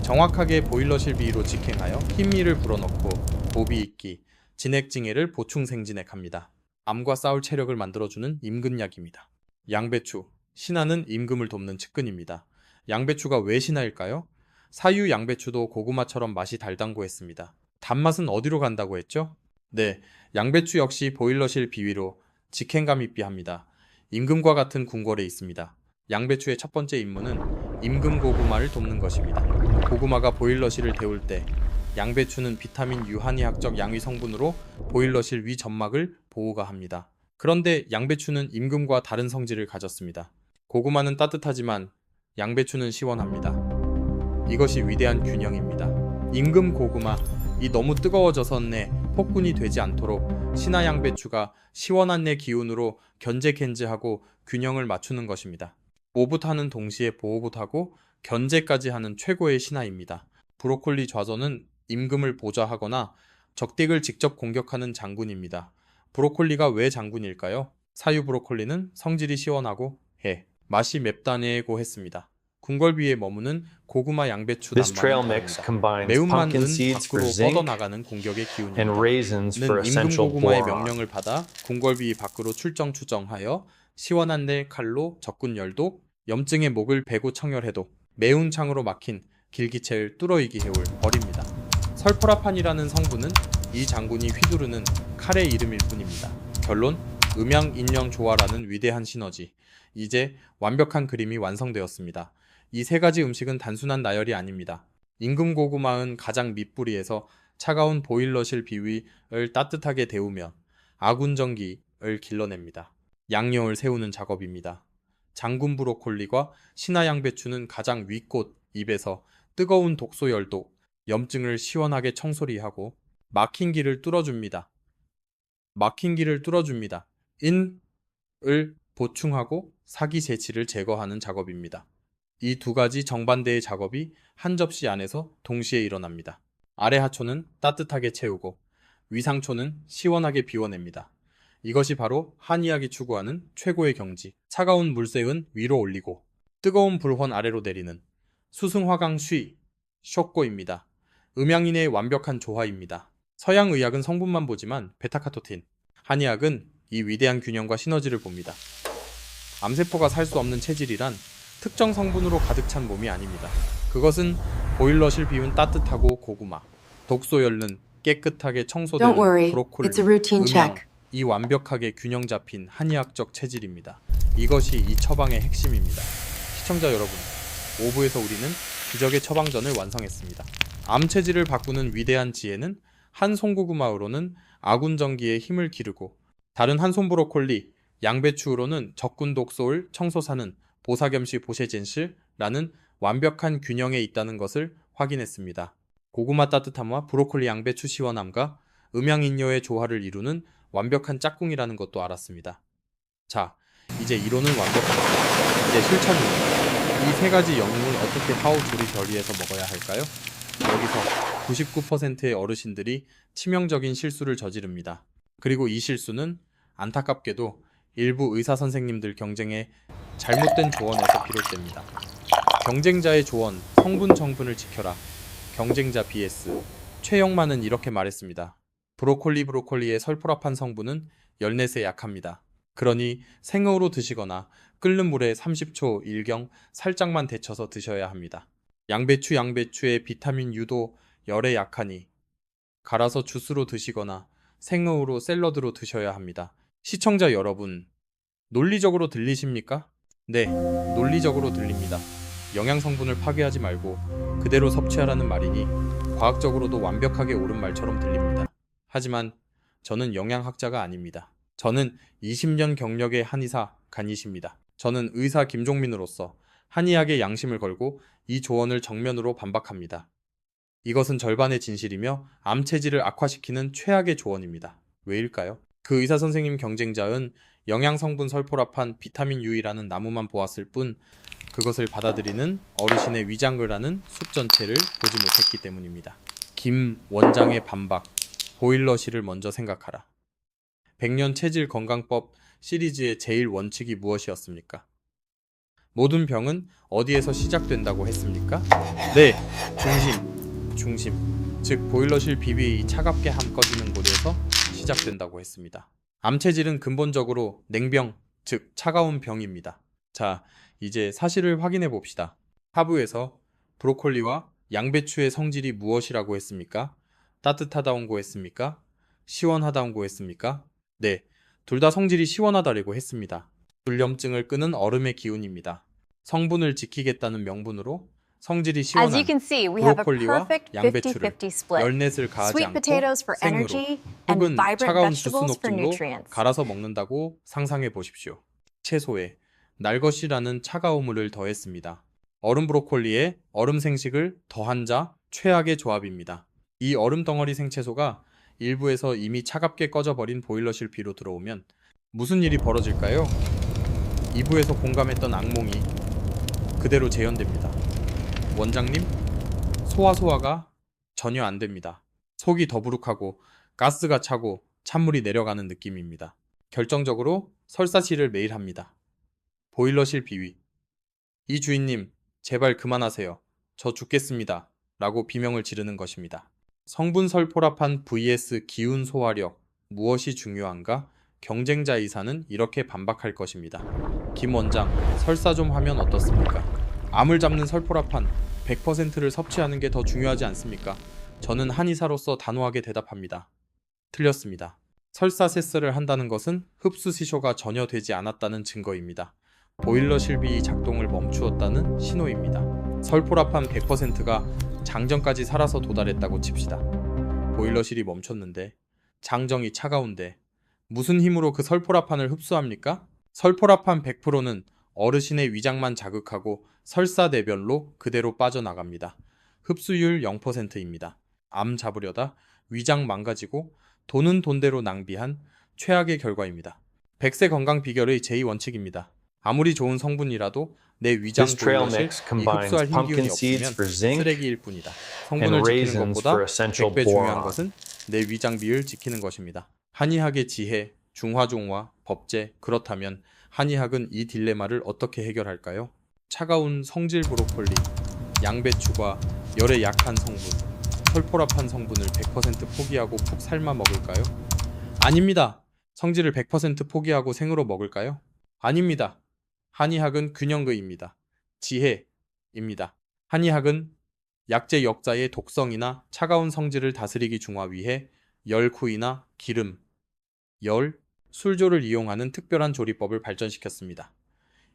정확하게 보일러실 비위로 직행하여 힘미를 불어넣고 보비익기, 진액징해를 보충생진액합니다. 암과 싸울 체력을 만들어주는 임근약입니다. 양배추, 신하는 임금을 돕는 측근입니다. 양배추가 왜 신하일까요? 사유 양배추도 고구마처럼 맛이 달다고 했습니다. 단맛은 어디로 간다고 했죠? 네, 양배추 역시 보일러실 비위로 직행감입비합니다. 임금과 같은 궁궐에 있습니다. 양배추의 첫 번째 임무는 임금 고구마를 돕는 것입니다. 고구마가 보일러실을 데울 때 양배추는 비타민 유한의학적 양위 성분으로 보일러실 위 점막을 보호가 합니다. 그런데 양배추는 임금과 다른 성질을 가졌습니다. 고구마는 따뜻하지만 양배추는 시원합니다. 이것이 위대한 균형입니다. 임금 고구마, 이 너무 뜨거워져서 내 폭군이 되지 않도록 신하 양배추가 시원한 내 기운으로 견제겐제하고 균형을 맞추는 것입니다. 오붓하는 동시에 보호붓하고 견제까지 하는 최고의 신하입니다. 브로콜리 좌조는 임금을 보좌하거나 적敵을 직접 공격하는 장군입니다. 브로콜리가 왜 장군일까요? 사유 브로콜리는 성질이 시원하고 해, 맛이 맵다네고 했습니다. 궁궐비에 머무는 고구마 양배추 This trail mix 단맛입니다. combines 매운맛은 pumpkin seeds for 밖으로 zinc 뻗어나가는 공격의 기운입니다. and raisins for 는 임금 essential 고구마의 boron. 명령을 받아 궁궐비 밖으로 추정하여 시원한 내 칼로 적군 열독, 염증의 목을 베고 청열해독, 매운 창으로 막힌 길기체를 뚫어이기 해올 버립니다. 설포라판이라는 성분은 이 장군이 휘두르는 칼의 이름일 뿐입니다. 결론, 음양인명조화라는 위대한 시너지. 이제 완벽한 그림이 완성되었습니다. 이 세 가지 음식은 단순한 나열이 아닙니다. 임금 고구마은 가장 밑부리에서 차가운 보일러실 비위를 따뜻하게 데우며 아군 전기를 길러냅니다. 양념을 세우는 작업입니다. 장군 브로콜리와 신화 양배추는 가장 윗곳 입에서 뜨거운 독소열도 염증을 시원하게 청소리하고 막힌 길을 뚫어줍니다. 인을 보충하고 사기 재치를 제거하는 작업입니다. 이 두 가지 정반대의 작업이 한 접시 안에서 동시에 일어납니다. 아래 하초는 따뜻하게 채우고 위상초는 시원하게 비워냅니다. 이것이 바로 한의학이 추구하는 최고의 경지. 차가운 물새은 위로 올리고 뜨거운 불헌 아래로 내리는 수승화강 쇼꼬입니다. 음양인의 완벽한 조화입니다. 서양 의학은 성분만 보지만 베타카로틴, 한의학은 이 위대한 균형과 시너지를 봅니다. 암세포가 살 수 없는 체질이란 특정 성분으로 가득 찬 몸이 아닙니다. 그것은 보일러실 비운 따뜻하고 고구마, 독소 열는 깨끗하게 청소되는 Don't worry, 브로콜리, it's a routine 음양, check. 이 완벽하게 균형 잡힌 한의학적 체질입니다. 이것이 이 처방의 핵심입니다. 시청자 여러분, 5부에서 우리는 기적의 처방전을 완성했습니다. 암 체질을 바꾸는 위대한 지혜는 한 송고구마으로는 아군 전기에 힘을 기르고 다른 한 손 브로콜리, 양배추로는 적군 독소를 청소사는 보사겸시 보셰젠실라는 완벽한 균형에 있다는 것을 확인했습니다. 고구마 따뜻함과 브로콜리 양배추 시원함과 음양인녀의 조화를 이루는 완벽한 짝꿍이라는 것도 알았습니다. 자, 이제 이론은 완벽합니다. 이제 실천입니다. 이 세 가지 영웅을 어떻게 하우조리 결의해서 먹어야 할까요? 여기서 99%의 어르신들이 치명적인 실수를 저지릅니다. 그리고 이 실수는 안타깝게도 일부 의사 선생님들 경쟁의 잘못된 조언에서 비롯됩니다. 경쟁자의 조언, 성분 정분을 지켜라. 경쟁자 BS. 최영만은 이렇게 말했습니다. 브로콜리의 설포라판 성분은 열넷에 약합니다. 그러니 생으로 드시거나 끓는 물에 30초 일경 살짝만 데쳐서 드셔야 합니다. 양배추의 비타민 U도 열에 약하니 갈아서 주스로 드시거나 생으로 샐러드로 드셔야 합니다. 시청자 여러분, 논리적으로 들리십니까? 네, 논리적으로 들립니다. 영양 성분을 파괴하지 말고 그대로 섭취하라는 말이니 과학적으로도 완벽하게 옳은 말처럼 들립니다. 하지만 저는 영양학자가 아닙니다. 저는 20년 경력의 한의사 간이십니다. 저는 의사 김종민으로서 한의학의 양심을 걸고 이 조언을 정면으로 반박합니다. 이것은 절반의 진실이며 암 체질을 악화시키는 최악의 조언입니다. 왜일까요? 그 의사 선생님 경쟁자은 영양성분 설포라판 비타민 U라는 나무만 보았을 뿐 그것을 받아들이는 어르신의 위장을 숲 전체를 보지 못했기 때문입니다. 김 원장의 반박, 보일러실을 먼저 생각하라. 100년 체질 건강법 시리즈의 제일 원칙이 무엇이었습니까? 모든 병은 어디에서 시작된다고 했습니까? 네, 중심. 즉 보일러실 비비 차갑게 함 꺼지는 곳에서 시작된다고 했습니다. 암 체질은 근본적으로 냉병, 즉 차가운 병입니다. 자, 이제 사실을 확인해 봅시다. 하부에서 브로콜리와 양배추의 성질이 무엇이라고 했습니까? 따뜻하다고 했습니까? 시원하다고 했습니까? 네, 둘 다 성질이 시원하다라고 했습니다. 불염증을 끄는 얼음의 기운입니다. 성분을 지키겠다는 명분으로 성질이 As you 시원한 can see, we have a 브로콜리와 perfect 양배추를 50-50 split. 열넷을 가하지 Sweet 않고 potatoes for 생으로 energy and 혹은 vibrant 차가운 주스 vegetables for 녹증으로 nutrients. 갈아서 먹는다고 상상해 보십시오. 채소에 날것이라는 차가우물을 더했습니다. 얼음 브로콜리에 얼음 생식을 더한 자 최악의 조합입니다. 이 얼음 덩어리 생채소가 일부에서 이미 차갑게 꺼져버린 보일러실 비로 들어오면 무슨 일이 벌어질까요? 2부에서 공감했던 악몽이 그대로 재현됩니다. 원장님, 소화가 전혀 안 됩니다. 속이 더부룩하고 가스가 차고 찬물이 내려가는 느낌입니다. 결정적으로 설사시를 매일 합니다. 보일러실 비위. 이 주인님, 제발 그만하세요. 저 죽겠습니다. 라고 비명을 지르는 것입니다. 성분 설포라판 vs 기운 소화력, 무엇이 중요한가? 경쟁자 의사는 이렇게 반박할 것입니다. 김 원장, 설사 좀 하면 어떻습니까? 암을 잡는 설포라판 100%를 섭취하는 게 더 중요하지 않습니까? 저는 한의사로서 단호하게 대답합니다. 틀렸습니다. 설사세설을 한다는 것은 흡수시효가 전혀 되지 않았다는 증거입니다. 보일러 실비 작동을 멈추었다는 신호입니다. 설포라판 100%가 장정까지 살아서 도달했다고 칩시다. 보일러실이 멈췄는데 장정이 차가운데 무슨 힘으로 그 설포라판을 흡수합니까? 설포라판 100%는 어르신의 위장만 자극하고 설사대변로 그대로 빠져나갑니다. 흡수율 0%입니다. 암 잡으려다 위장 망가지고 돈은 돈대로 낭비한 최악의 결과입니다. 100세 건강 비결의 제2원칙입니다. 아무리 좋은 성분이라도 내 위장 This trail 보일러실 mix 이 combines 흡수할 힘기운이 pumpkin seeds 없으면 for zinc 쓰레기일 뿐이다. and 성분을 지키는 raisins 것보다 for essential 100배 중요한 boron. 것은 내 위장 비율 지키는 것입니다. 한의학의 지혜, 중화종화, 법제, 그렇다면 한의학은 이 딜레마를 어떻게 해결할까요? 차가운 성질 브로콜리, 양배추가 열에 약한 성분, 설포라판 성분을 100% 포기하고 푹 삶아 먹을까요? 아닙니다. 성질을 100% 포기하고 생으로 먹을까요? 아닙니다. 한의학은 균형의입니다. 지혜입니다. 한의학은 약재 역자의 독성이나 차가운 성질을 다스리기 중화 위해 열쿠이나 기름, 열, 술조를 이용하는 특별한 조리법을 발전시켰습니다.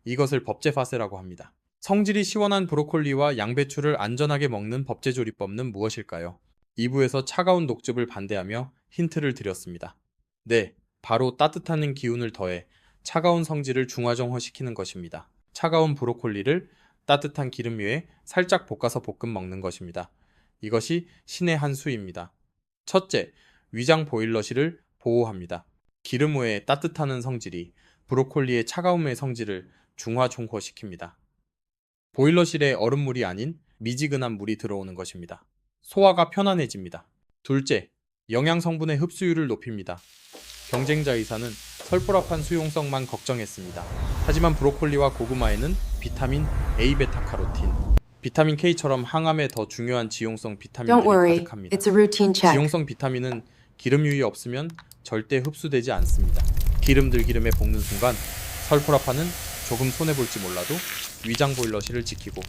이것을 법제파세라고 합니다. 성질이 시원한 브로콜리와 양배추를 안전하게 먹는 법제조리법은 무엇일까요? 2부에서 차가운 녹즙을 반대하며 힌트를 드렸습니다. 네, 바로 따뜻한 기운을 더해 차가운 성질을 중화정화시키는 것입니다. 차가운 브로콜리를 따뜻한 기름 위에 살짝 볶아서 볶음 먹는 것입니다. 이것이 신의 한 수입니다. 첫째, 위장 보일러실을 보호합니다. 기름 후에 따뜻한 성질이 브로콜리의 차가움의 성질을 중화종화시킵니다. 보일러실에 얼음물이 아닌 미지근한 물이 들어오는 것입니다. 소화가 편안해집니다. 둘째, 영양 성분의 흡수율을 높입니다. 경쟁자 의사는 설포라판 수용성만 걱정했습니다. 하지만 브로콜리와 고구마에는 비타민 A 베타카로틴, 비타민 K처럼 항암에 더 중요한 지용성 Don't 비타민들이 worry, 가득합니다. it's a routine check. 지용성 비타민은 기름 유입 없으면 절대 흡수되지 않습니다. 기름 들기름에 볶는 순간 설포라판은 조금 손해볼지 몰라도 위장 보일러실을 지키고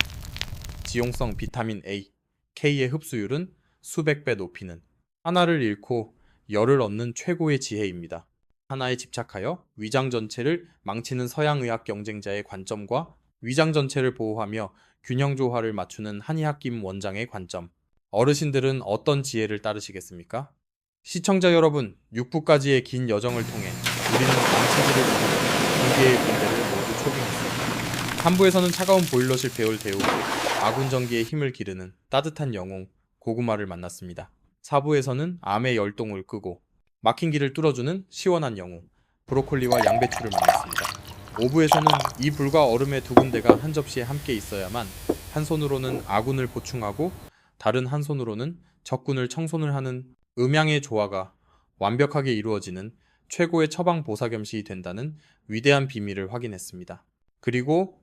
지용성 비타민 A, K의 흡수율은 수백 배 높이는 하나를 잃고 열을 얻는 최고의 지혜입니다. 하나에 집착하여 위장 전체를 망치는 서양의학 경쟁자의 관점과 위장 전체를 보호하며 균형 조화를 맞추는 한의학 김 원장의 관점. 어르신들은 어떤 지혜를 따르시겠습니까? 시청자 여러분, 6부까지의 긴 여정을 통해 우리는 암체질을 통해 2개의 문제를 모두 초빙했습니다. 3부에서는 차가운 보일러실 배울 데우고 아군 전기의 힘을 기르는 따뜻한 영웅 고구마를 만났습니다. 4부에서는 암의 열동을 끄고 막힌 길을 뚫어주는 시원한 영웅 브로콜리와 양배추를 만났습니다. 5부에서는 이 불과 얼음의 두 군데가 한 접시에 함께 있어야만 한 손으로는 아군을 보충하고 다른 한 손으로는 적군을 청손을 하는 음양의 조화가 완벽하게 이루어지는 최고의 처방 보사겸식이 된다는 위대한 비밀을 확인했습니다. 그리고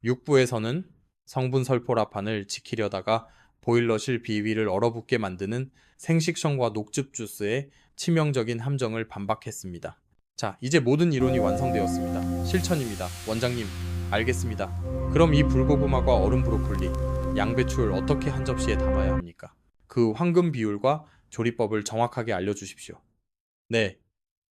6부에서는 성분 설포라판을 지키려다가 보일러실 비위를 얼어붙게 만드는 생식성과 녹즙 주스의 치명적인 함정을 반박했습니다. 자, 이제 모든 이론이 완성되었습니다. 실천입니다. 원장님, 알겠습니다. 그럼 이 불고구마과 얼음 브로콜리, 양배추를 어떻게 한 접시에 담아야 합니까? 그 황금 비율과 조리법을 정확하게 알려주십시오. 네,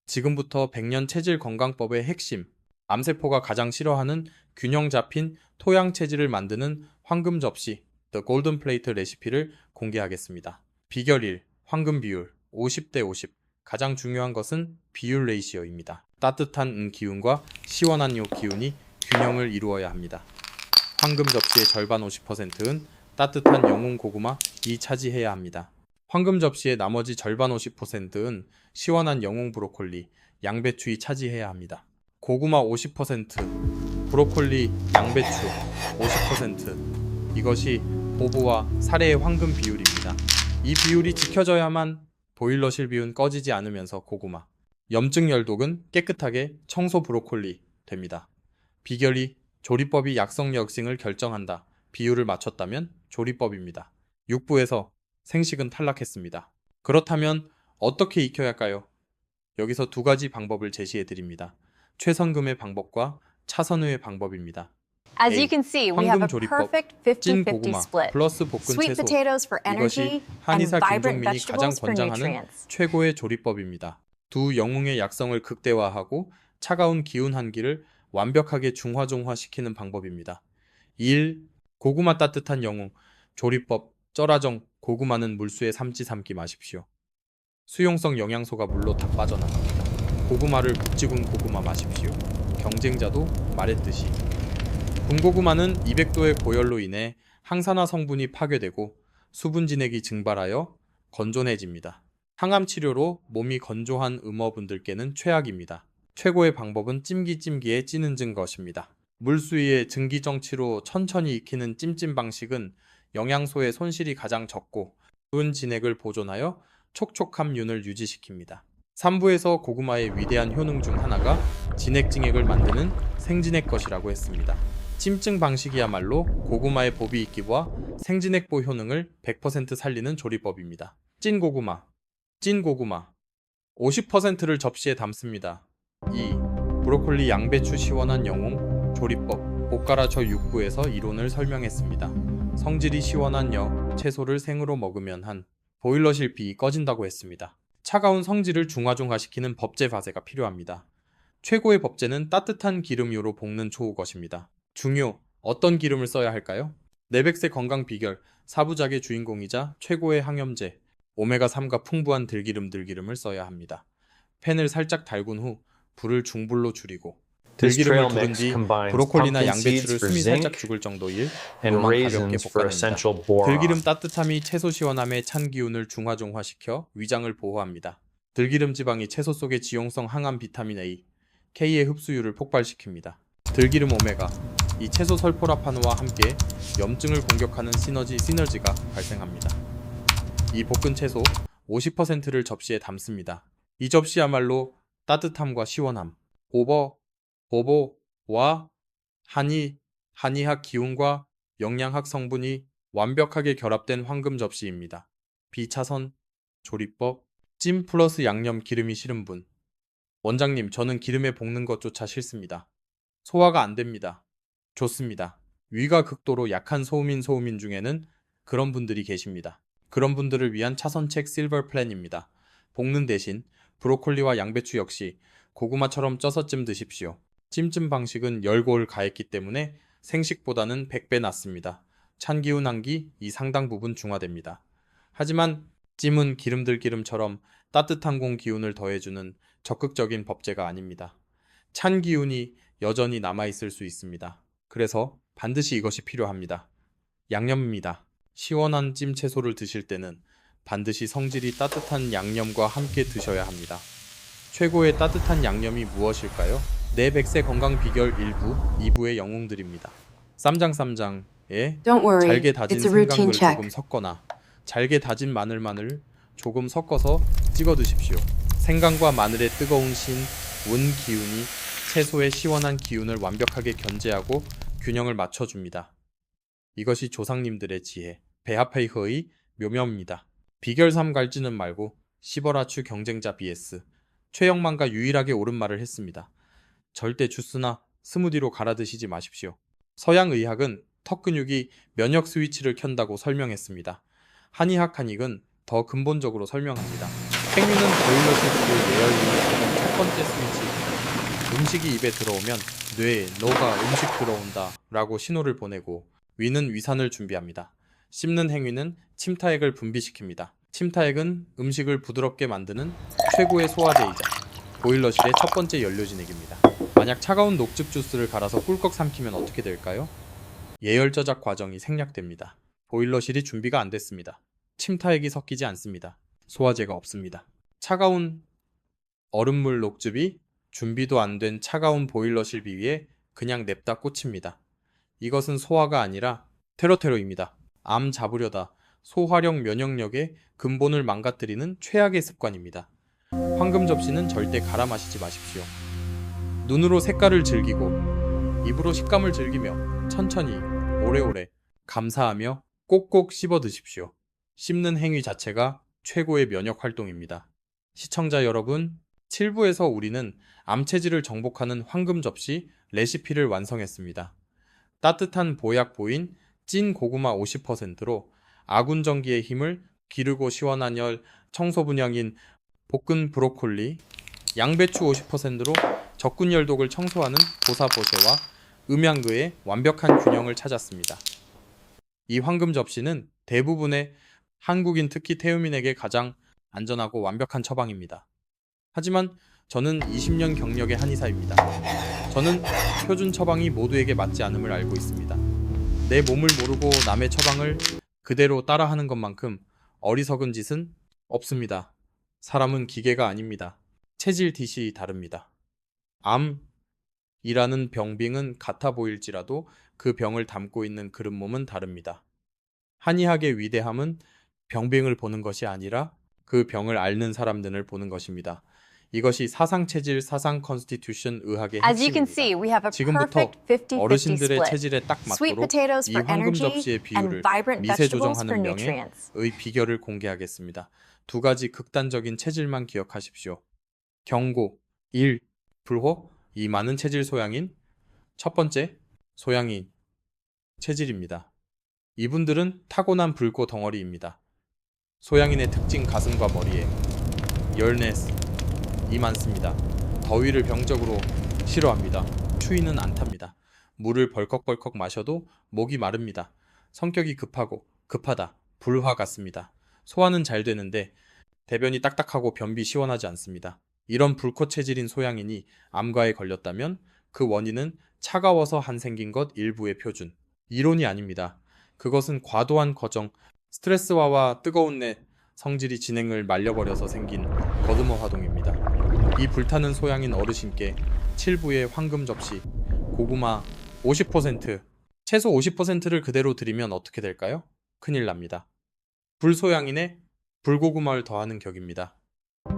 지금부터 100년 체질 건강법의 핵심, 암세포가 가장 싫어하는 균형 잡힌 토양 체질을 만드는 황금 접시, The Golden Plate 레시피를 공개하겠습니다. 비결 1. 황금 비율 50대 50. 가장 중요한 것은 비율 레이시오입니다. 따뜻한 기운과 시원한 요 기운이 균형을 이루어야 합니다. 황금 접시의 절반 50%는 따뜻한 영웅 고구마 이 차지해야 합니다. 황금 접시의 나머지 절반 50%는 시원한 영웅 브로콜리, 양배추이 차지해야 합니다. 고구마 50%, 브로콜리, 양배추 50%. 이것이 보부와 사례의 황금 비율입니다. 이 비율이 지켜져야만 보일러실 비운 꺼지지 않으면서 고구마, 염증 열독은 깨끗하게 청소 브로콜리 됩니다. 비결이 조리법이 약성 역싱을 결정한다. 비율을 맞췄다면 조리법입니다. 6부에서 생식은 탈락했습니다. 그렇다면 어떻게 익혀야 할까요? 여기서 두 가지 방법을 제시해 드립니다. 최선금의 방법과 차선의 방법입니다. As A. you can see, we have 황금 a 조리법, perfect 찐 50-50 고구마 split. 플러스 볶은 Sweet 채소. potatoes for 이것이 energy and 한의사 vibrant 김종민이 가장 vegetables for 권장하는 nutrients. 최고의 조리법입니다. 두 영웅의 약성을 극대화하고 차가운 기운 한기를 완벽하게 중화종화시키는 방법입니다. 1. 고구마 따뜻한 영웅 조리법 쩌라정 고구마는 물수에 삶지 마십시오. 수용성 영양소가 물로 다 빠져나갑니다. 고구마를 묵직은 고구마 마십시오. 경쟁자도 말했듯이 군고구마는 200도의 고열로 인해 항산화 성분이 파괴되고 수분 진액이 증발하여 건조해집니다. 항암 치료로 몸이 건조한 음어분들께는 최악입니다. 최고의 방법은 찜기에 찌는 것입니다. 물수위에 증기정치로 천천히 익히는 찜찜 방식은 영양소의 손실이 가장 적고 수분 진액을 보존하여 촉촉함윤을 유지시킵니다. 3부에서 고구마의 위대한 효능 중 하나가 진액 만드는 생진액 것이라고 했습니다. 찜증 방식이야말로 고구마의 보비익기와 생진액보 효능을 100% 살리는 조리법입니다. 찐 고구마 50%를 접시에 담습니다. 2. 브로콜리 양배추 시원한 영웅 조리법 볶아라. 저 6부에서 이론을 설명했습니다. 성질이 시원한 채소를 생으로 먹으면 한 보일러실 비 꺼진다고 했습니다. 차가운 성질을 중화시키는 법제 바세가 필요합니다. 최고의 법제는 따뜻한 기름유로 볶는 초우 것입니다. 중요, 어떤 기름을 써야 할까요? 내백세 건강 비결, 4부작의 주인공이자 최고의 항염제, 오메가3가 풍부한 들기름을 써야 합니다. 팬을 살짝 달군 후 불을 중불로 줄이고 This 들기름을 trail 두른 mix 뒤 combines 브로콜리나 pumpkin 양배추를 seeds for 숨이 살짝 zinc 죽을 정도일 and 물만 가볍게 raisins for 볶아냅니다. essential boron. 들기름 따뜻함이 채소 시원함의 찬 기운을 중화시켜 위장을 보호합니다. 들기름 지방이 채소 속의 지용성 항암 비타민 A, K의 흡수율을 폭발시킵니다. 들기름 오메가, 이 채소 설포라파노와 함께 염증을 공격하는 시너지가 발생합니다. 이 볶은 채소 50%를 접시에 담습니다. 이 접시야말로 따뜻함과 시원함, 보보와 한의학 기운과 영양학 성분이 완벽하게 결합된 황금 접시입니다. 비차선 조리법 찜 플러스 양념 기름이 싫은 분. 원장님, 저는 기름에 볶는 것조차 싫습니다. 소화가 안 됩니다. 좋습니다. 위가 극도로 약한 소음인 중에는 그런 분들이 계십니다. 그런 분들을 위한 차선책 실버 플랜입니다. 볶는 대신 브로콜리와 양배추 역시 고구마처럼 쪄서 드십시오. 찜 방식은 열골 가했기 때문에 생식보다는 100배 낫습니다. 찬 기운 한기 이 상당 부분 중화됩니다. 하지만 찜은 기름들기름처럼 따뜻한 공 기운을 더해주는 적극적인 법제가 아닙니다. 찬 기운이 여전히 남아있을 수 있습니다. 그래서 반드시 이것이 필요합니다. 양념입니다. 시원한 찜 채소를 드실 때는 반드시 성질이 따뜻한 양념과 함께 드셔야 합니다. 최고의 따뜻한 양념이 무엇일까요? 내 100세 건강 비결 1부, 2부의 영웅들입니다. 쌈장에 Don't worry, 잘게 다진 it's a routine 생강을 check. 조금 섞거나 잘게 다진 마늘만을 조금 섞어서 찍어 드십시오. 생강과 마늘의 뜨거운 운 기운이 채소의 시원한 기운을 완벽하게 견제하고 균형을 맞춰줍니다. 이것이 조상님들의 지혜, 베하페이허의 묘명입니다. 비결 3 갈지는 말고 시버라추 경쟁자 BS 최영만가 유일하게 옳은 말을 했습니다. 절대 주스나 스무디로 갈아 드시지 마십시오. 서양 의학은 턱 근육이 면역 스위치를 켠다고 설명했습니다. 한의학은 더 근본적으로 설명합니다. 행위는 보일러실 불을 예열리는 첫 번째 스위치. 음식이 입에 들어오면 뇌에 너가 음식 들어온다 라고 신호를 보내고 위는 위산을 준비합니다. 씹는 행위는 침타액을 분비시킵니다. 침타액은 음식을 부드럽게 만드는 최고의 소화제이자 보일러실의 첫 번째 연료진액입니다. 만약 차가운 녹즙 주스를 갈아서 꿀꺽 삼키면 어떻게 될까요? 예열 저작 과정이 생략됩니다. 보일러실이 준비가 안 됐습니다. 침타액이 섞이지 않습니다. 소화제가 없습니다. 차가운 얼음물 녹즙이 준비도 안 된 차가운 보일러실 비위에 그냥 냅다 꽂힙니다. 이것은 소화가 아니라 테러입니다. 암 잡으려다 소화력 면역력의 근본을 망가뜨리는 최악의 습관입니다. 황금 접시는 절대 갈아 마시지 마십시오. 눈으로 색깔을 즐기고 입으로 식감을 즐기며 천천히 오래오래 감사하며 꼭꼭 씹어 드십시오. 씹는 행위 자체가 최고의 면역 활동입니다. 시청자 여러분, 7부에서 우리는 암체질을 정복하는 황금 접시 레시피를 완성했습니다. 따뜻한 보약보인 찐 고구마 50%로 아군 전기의 힘을 기르고 시원한 청소 분양인 볶은 브로콜리, 양배추 50%로 적군 열독을 청소하는 보사보세와 음양그의 완벽한 균형을 찾았습니다. 이 황금 접시는 대부분의 한국인 특히 태음인에게 가장 안전하고 완벽한 처방입니다. 하지만 저는 20년 경력의 한의사입니다. 저는 표준 처방이 모두에게 맞지 않음을 알고 있습니다. 내 몸을 모르고 남의 처방을 그대로 따라하는 것만큼 어리석은 짓은 없습니다. 사람은 기계가 아닙니다. 체질 뒷이 다릅니다. 암이라는 병빙은 같아 보일지라도 그 병을 담고 있는 그릇 몸은 다릅니다. 한의학의 위대함은 병빙을 보는 것이 아니라 그 병을 앓는 사람들을 보는 것입니다. 이것이 사상체질, 사상 컨스티튜션 의학의 As you can see, 핵심입니다. we have a 지금부터 perfect 50-50 어르신들의 split. 체질에 딱 Sweet 맞도록 potatoes 이 for 황금 energy 접시의 and 비율을 vibrant 미세 vegetables for 조정하는 명예의 nutrients. 비결을 공개하겠습니다. 두 가지 극단적인 체질만 기억하십시오. 경고 1. 불호 2. 많은 체질 소양인 첫 번째, 소양인 체질입니다. 이분들은 타고난 불꽃 덩어리입니다. 소양인의 특징 가슴과 머리에 열넷이 많습니다. 더위를 병적으로 싫어합니다. 추위는 안 탑니다. 물을 벌컥벌컥 마셔도 목이 마릅니다. 성격이 급하다, 불화 같습니다. 소화는 잘 되는데 대변이 딱딱하고 변비 시원하지 않습니다. 이런 불꽃 체질인 소양인이 암과에 걸렸다면 그 원인은 차가워서 한 생긴 것 일부의 표준. 이론이 아닙니다. 그것은 과도한 거정, 스트레스와와 뜨거운 내 성질이 진행을 말려버려서 생긴 거두머 화동입니다. 이 불타는 소양인 어르신께 7부의 황금 접시, 고구마 50%, 채소 50%를 그대로 드리면 어떻게 될까요? 큰일 납니다. 불소양인에 불고구마를 더하는 격입니다.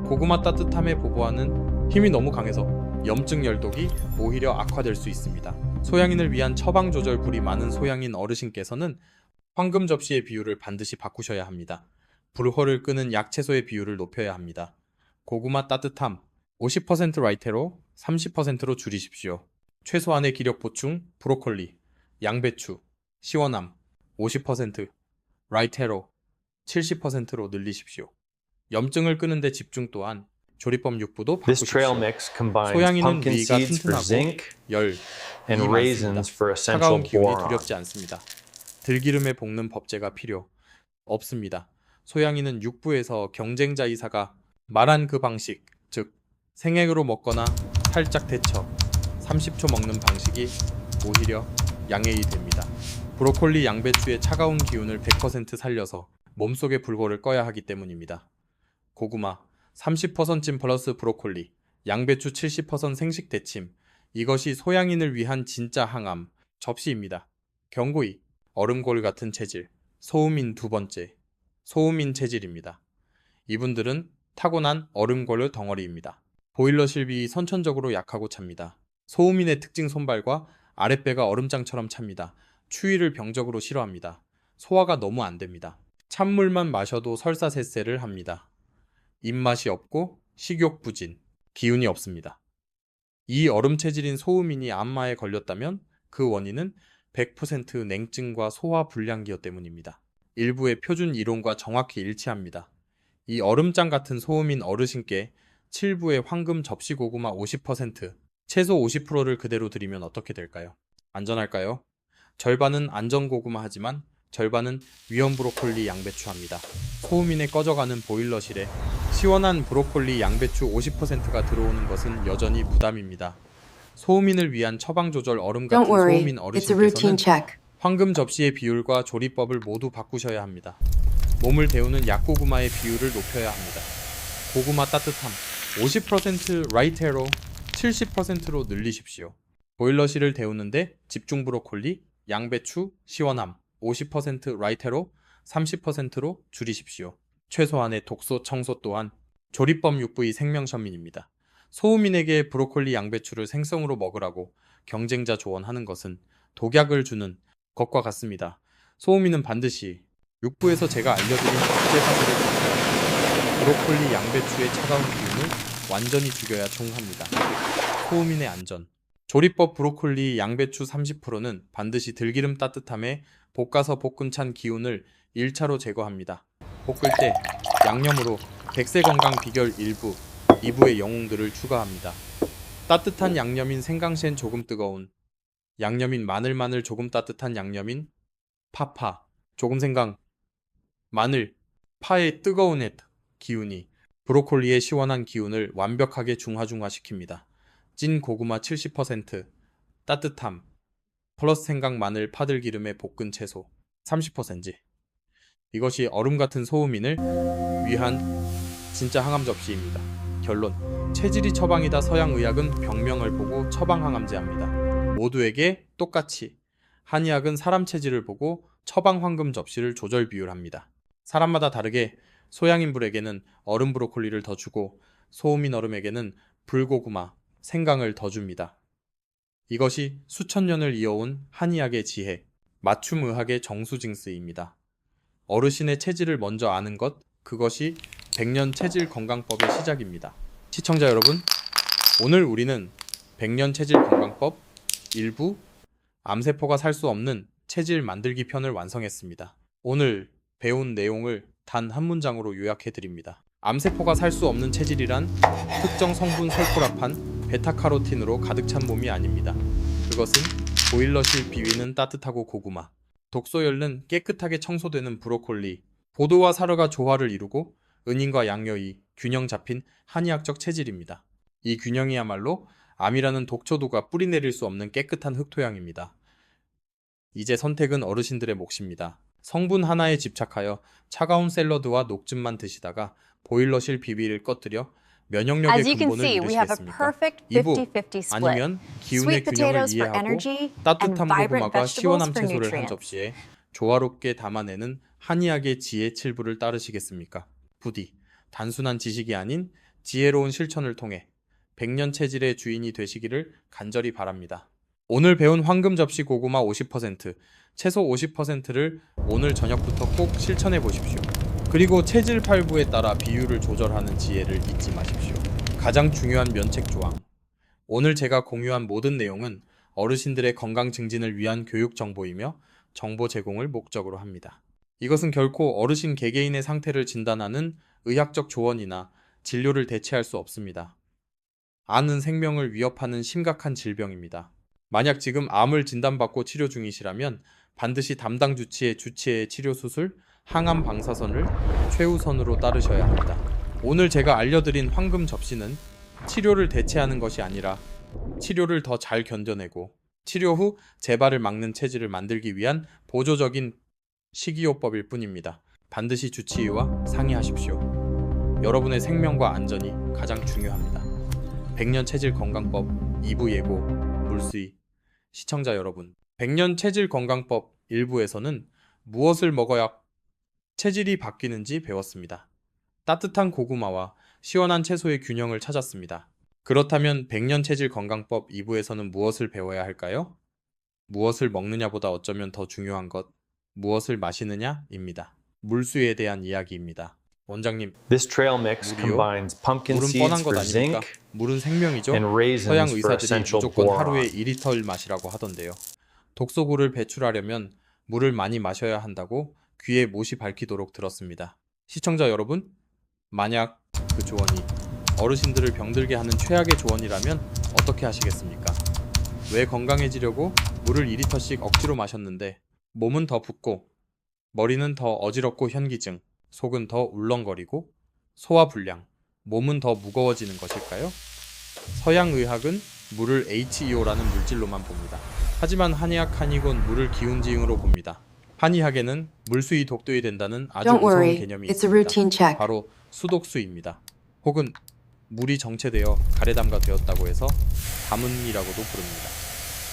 고구마 따뜻함에 보보하는 힘이 너무 강해서 염증 열독이 오히려 악화될 수 있습니다. 소양인을 위한 처방 조절 불이 많은 소양인 어르신께서는 황금 접시의 비율을 반드시 바꾸셔야 합니다. 불호를 끄는 약채소의 비율을 높여야 합니다. 고구마 따뜻함 50% 라이테로 30%로 줄이십시오. 최소한의 기력 보충 브로콜리, 양배추, 시원함 50% 라이테로 70%로 늘리십시오. 염증을 끄는데 집중 또한 조리법 육부도 This trail 바꾸십시오. mix combines 소양인은 pumpkin 위가 seeds for 튼튼하고 zinc 열이 and 많습니다. raisins for 차가운 essential 기운이 boron. 두렵지 않습니다. 들기름에 볶는 법제가 필요 없습니다. 소양인은 육부에서 경쟁자이사가 말한 그 방식, 즉 생액으로 먹거나 살짝 데쳐 30초 먹는 방식이 오히려 양해이 됩니다. 브로콜리, 양배추의 차가운 기운을 100% 살려서 몸속의 불호를 꺼야 하기 때문입니다. 고구마 30%찜 플러스 브로콜리, 양배추 70% 생식 데침. 이것이 소양인을 위한 진짜 항암 접시입니다. 경고 2. 얼음골 같은 체질. 소음인 두 번째. 소음인 체질입니다. 이분들은 타고난 얼음골 덩어리입니다. 보일러 실비 선천적으로 약하고 찹니다. 소음인의 특징 손발과 아랫배가 얼음장처럼 찹니다. 추위를 병적으로 싫어합니다. 소화가 너무 안 됩니다. 찬물만 마셔도 설사셋세를 합니다. 입맛이 없고 식욕 부진, 기운이 없습니다. 이 얼음 체질인 소음인이 암마에 걸렸다면 그 원인은 100% 냉증과 소화 불량기여 때문입니다. 일부의 표준 이론과 정확히 일치합니다. 이 얼음장 같은 소음인 어르신께 7부의 황금 접시 고구마 50%, 채소 50%를 그대로 드리면 어떻게 될까요? 안전할까요? 절반은 안전 고구마 하지만 절반은 위험 브로콜리 양배추 합니다. 소음인에 꺼져가는 보일러실에 시원한 브로콜리 양배추 50%가 들어오는 것은 여전히 부담입니다. 소음인을 위한 처방 조절 얼음 같은 Don't worry, 소음인 it's a routine 어르신께서는 check. 황금 접시의 비율과 조리법을 모두 바꾸셔야 합니다. 몸을 데우는 약고구마의 비율을 높여야 합니다. 고구마 따뜻함 50% 라이테로 70%로 늘리십시오. 보일러실을 데우는데 집중 브로콜리, 양배추, 시원함 50% 라이테로 30%로 줄이십시오. 최소한의 독소 청소 또한 조리법 육부의 생명선민입니다. 소음인에게 브로콜리 양배추를 생성으로 먹으라고 경쟁자 조언하는 것은 독약을 주는 것과 같습니다. 소음인은 반드시 육부에서 제가 알려드린 국제 사실을 지켜야 브로콜리 양배추의 차가운 기운을 완전히 죽여야 종합니다. 소음인의 안전 조리법 브로콜리 양배추 30%는 반드시 들기름 따뜻함에 볶아서 볶음 찬 기운을 1차로 제거합니다. 볶을 때 양념으로 백세 건강 비결 1부, 2부의 영웅들을 추가합니다. 따뜻한 양념인 생강셴 조금 뜨거운, 양념인 마늘 조금 따뜻한 양념인 파파, 조금 생강, 마늘, 파의 뜨거운 햇 기운이 브로콜리의 시원한 기운을 완벽하게 중화시킵니다. 찐 고구마 70%, 따뜻함, 플러스 생강, 마늘, 파들기름에 볶은 채소 30%. 이것이 얼음 같은 소음인을 위한 진짜 항암 접시입니다. 결론. 체질이 처방이다. 서양의학은 병명을 보고 처방항암제합니다. 모두에게 똑같이 한의학은 사람 체질을 보고 처방 황금 접시를 조절 비율합니다. 사람마다 다르게 소양인불에게는 얼음 브로콜리를 더 주고 소음인 얼음에게는 불고구마, 생강을 더 줍니다. 이것이 수천 년을 이어온 한의학의 지혜, 맞춤의학의 정수징스입니다. 어르신의 체질을 먼저 아는 것, 그것이 백년 체질 건강법의 시작입니다. 시청자 여러분, 오늘 우리는 백년 체질 건강법 일부 암세포가 살 수 없는 체질 만들기 편을 완성했습니다. 오늘 배운 내용을 단 한 문장으로 요약해 드립니다. 암세포가 살 수 없는 체질이란 특정 성분 설포라판, 베타카로틴으로 가득 찬 몸이 아닙니다. 그것은 보일러실 비위는 따뜻하고 고구마, 독소열은 깨끗하게 청소되는 브로콜리, 보도와 사르가 조화를 이루고 은인과 양여의 균형 잡힌 한의학적 체질입니다. 이 균형이야말로 암이라는 독초도가 뿌리내릴 수 없는 깨끗한 흙토양입니다. 이제 선택은 어르신들의 몫입니다. 성분 하나에 집착하여 차가운 샐러드와 녹즙만 드시다가 보일러실 비위를 꺼뜨려 면역력의 As you can 근본을 see, we have a 이루시겠습니까? perfect 2부 50-50 split. 아니면 기운의 Sweet 균형을 potatoes for 이해하고 energy and 따뜻한 vibrant 고구마가 시원함 vegetables for 채소를 한 nutrients. 접시에 조화롭게 담아내는 한의학의 지혜 7부를 따르시겠습니까? 부디 단순한 지식이 아닌 지혜로운 실천을 통해 백년 체질의 주인이 되시기를 간절히 바랍니다. 오늘 배운 황금 접시 고구마 50%, 채소 50%를 오늘 저녁부터 꼭 실천해 보십시오. 그리고 체질 8부에 따라 비율을 조절하는 지혜를 잊지 마십시오. 가장 중요한 면책 조항. 오늘 제가 공유한 모든 내용은 어르신들의 건강 증진을 위한 교육 정보이며 정보 제공을 목적으로 합니다. 이것은 결코 어르신 개개인의 상태를 진단하는 의학적 조언이나 진료를 대체할 수 없습니다. 암은 생명을 위협하는 심각한 질병입니다. 만약 지금 암을 진단받고 치료 중이시라면 반드시 담당 주치의 치료 수술, 항암 방사선을 최우선으로 따르셔야 합니다. 오늘 제가 알려드린 황금 접시는 치료를 대체하는 것이 아니라 치료를 더 잘 견뎌내고 치료 후 재발을 막는 체질을 만들기 위한 보조적인 식이요법일 뿐입니다. 반드시 주치의와 상의하십시오. 여러분의 생명과 안전이 가장 중요합니다. 백년 체질 건강법 2부 예고 물수의. 시청자 여러분, 백년 체질 건강법 1부에서는 무엇을 먹어야 체질이 바뀌는지 배웠습니다. 따뜻한 고구마와 시원한 채소의 균형을 찾았습니다. 그렇다면 백년 체질 건강법 2부에서는 무엇을 배워야 할까요? 무엇을 먹느냐보다 어쩌면 더 중요한 것, 무엇을 마시느냐입니다. 물수에 대한 이야기입니다. 원장님, This trail mix 물이요? combines pumpkin 물은 seeds 뻔한 것 for 아닙니까? zinc 물은 생명이죠. and raisins 서양 for 의사들이 essential 무조건 boron. 하루에 2리터를 마시라고 하던데요. 독소고를 배출하려면 물을 많이 마셔야 한다고 귀에 못이 밝히도록 들었습니다. 시청자 여러분, 만약 그 조언이 어르신들을 병들게 하는 최악의 조언이라면 어떻게 하시겠습니까? 왜 건강해지려고 물을 2리터씩 억지로 마셨는데 몸은 더 붓고 머리는 더 어지럽고 현기증, 속은 더 울렁거리고 소화불량, 몸은 더 무거워지는 것일까요? 서양의학은 물을 HEO라는 물질로만 봅니다. 하지만 한의학 한의곤 물을 기운지응으로 봅니다. 한의학에는 물수이 독도이 된다는 아주 Don't 무서운 worry, 개념이 it's a routine 있습니다. check. 바로 수독수입니다. 혹은 물이 정체되어 가래담가 되었다고 해서 담은이라고도 부릅니다.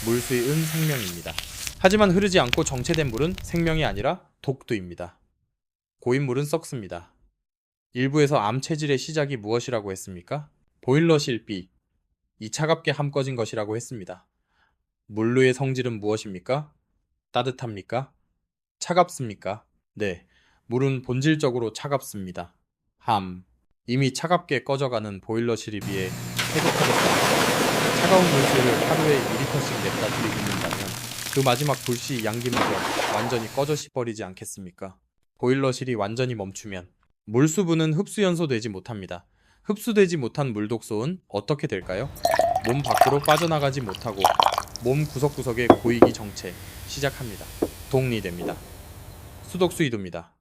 물수의 생명입니다. 하지만 흐르지 않고 정체된 물은 생명이 아니라 독두입니다. 고인 물은 썩습니다. 일부에서 암 체질의 시작이 무엇이라고 했습니까? 보일러실 비, 이 차갑게 함 꺼진 것이라고 했습니다. 물류의 성질은 무엇입니까? 따뜻합니까? 차갑습니까? 네, 물은 본질적으로 차갑습니다. 함, 이미 차갑게 꺼져가는 보일러실에 비해 해독하겠다. 차가운 물수를 하루에 2리터씩 냅다 들이붓는다면 그 마지막 불씨 양기물에 완전히 꺼져버리지 않겠습니까? 보일러실이 완전히 멈추면 물수분은 흡수연소되지 못합니다. 흡수되지 못한 물독소는 어떻게 될까요? 몸 밖으로 빠져나가지 못하고 몸 구석구석에 고이기 정체 시작합니다. 독리됩니다. 수독수이도입니다.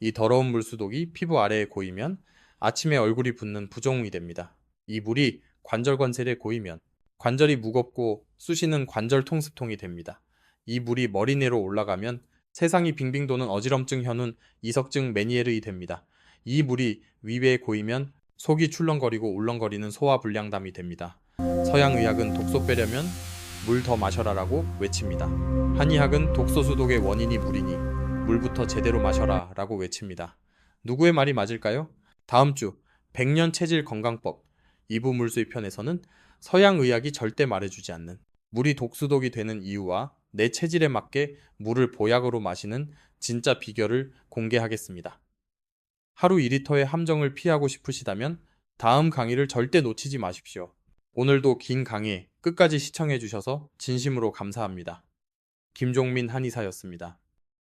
이 더러운 물수독이 피부 아래에 고이면 아침에 얼굴이 붓는 부종이 됩니다. 이 물이 관절관절에 고이면 관절이 무겁고 쑤시는 관절 통습통이 됩니다. 이 물이 머리 내로 올라가면 세상이 빙빙 도는 어지럼증 현운 이석증 메니에르이 됩니다. 이 물이 위배에 고이면 속이 출렁거리고 울렁거리는 소화불량담이 됩니다. 서양의학은 독소 빼려면 물 더 마셔라라고 외칩니다. 한의학은 독소수독의 원인이 물이니 물부터 제대로 마셔라 라고 외칩니다. 누구의 말이 맞을까요? 다음 주 백년 체질 건강법 2부 물수의 편에서는 서양의학이 절대 말해주지 않는 물이 독수독이 되는 이유와 내 체질에 맞게 물을 보약으로 마시는 진짜 비결을 공개하겠습니다. 하루 2리터의 함정을 피하고 싶으시다면 다음 강의를 절대 놓치지 마십시오. 오늘도 긴 강의 끝까지 시청해 주셔서 진심으로 감사합니다. 김종민 한의사였습니다.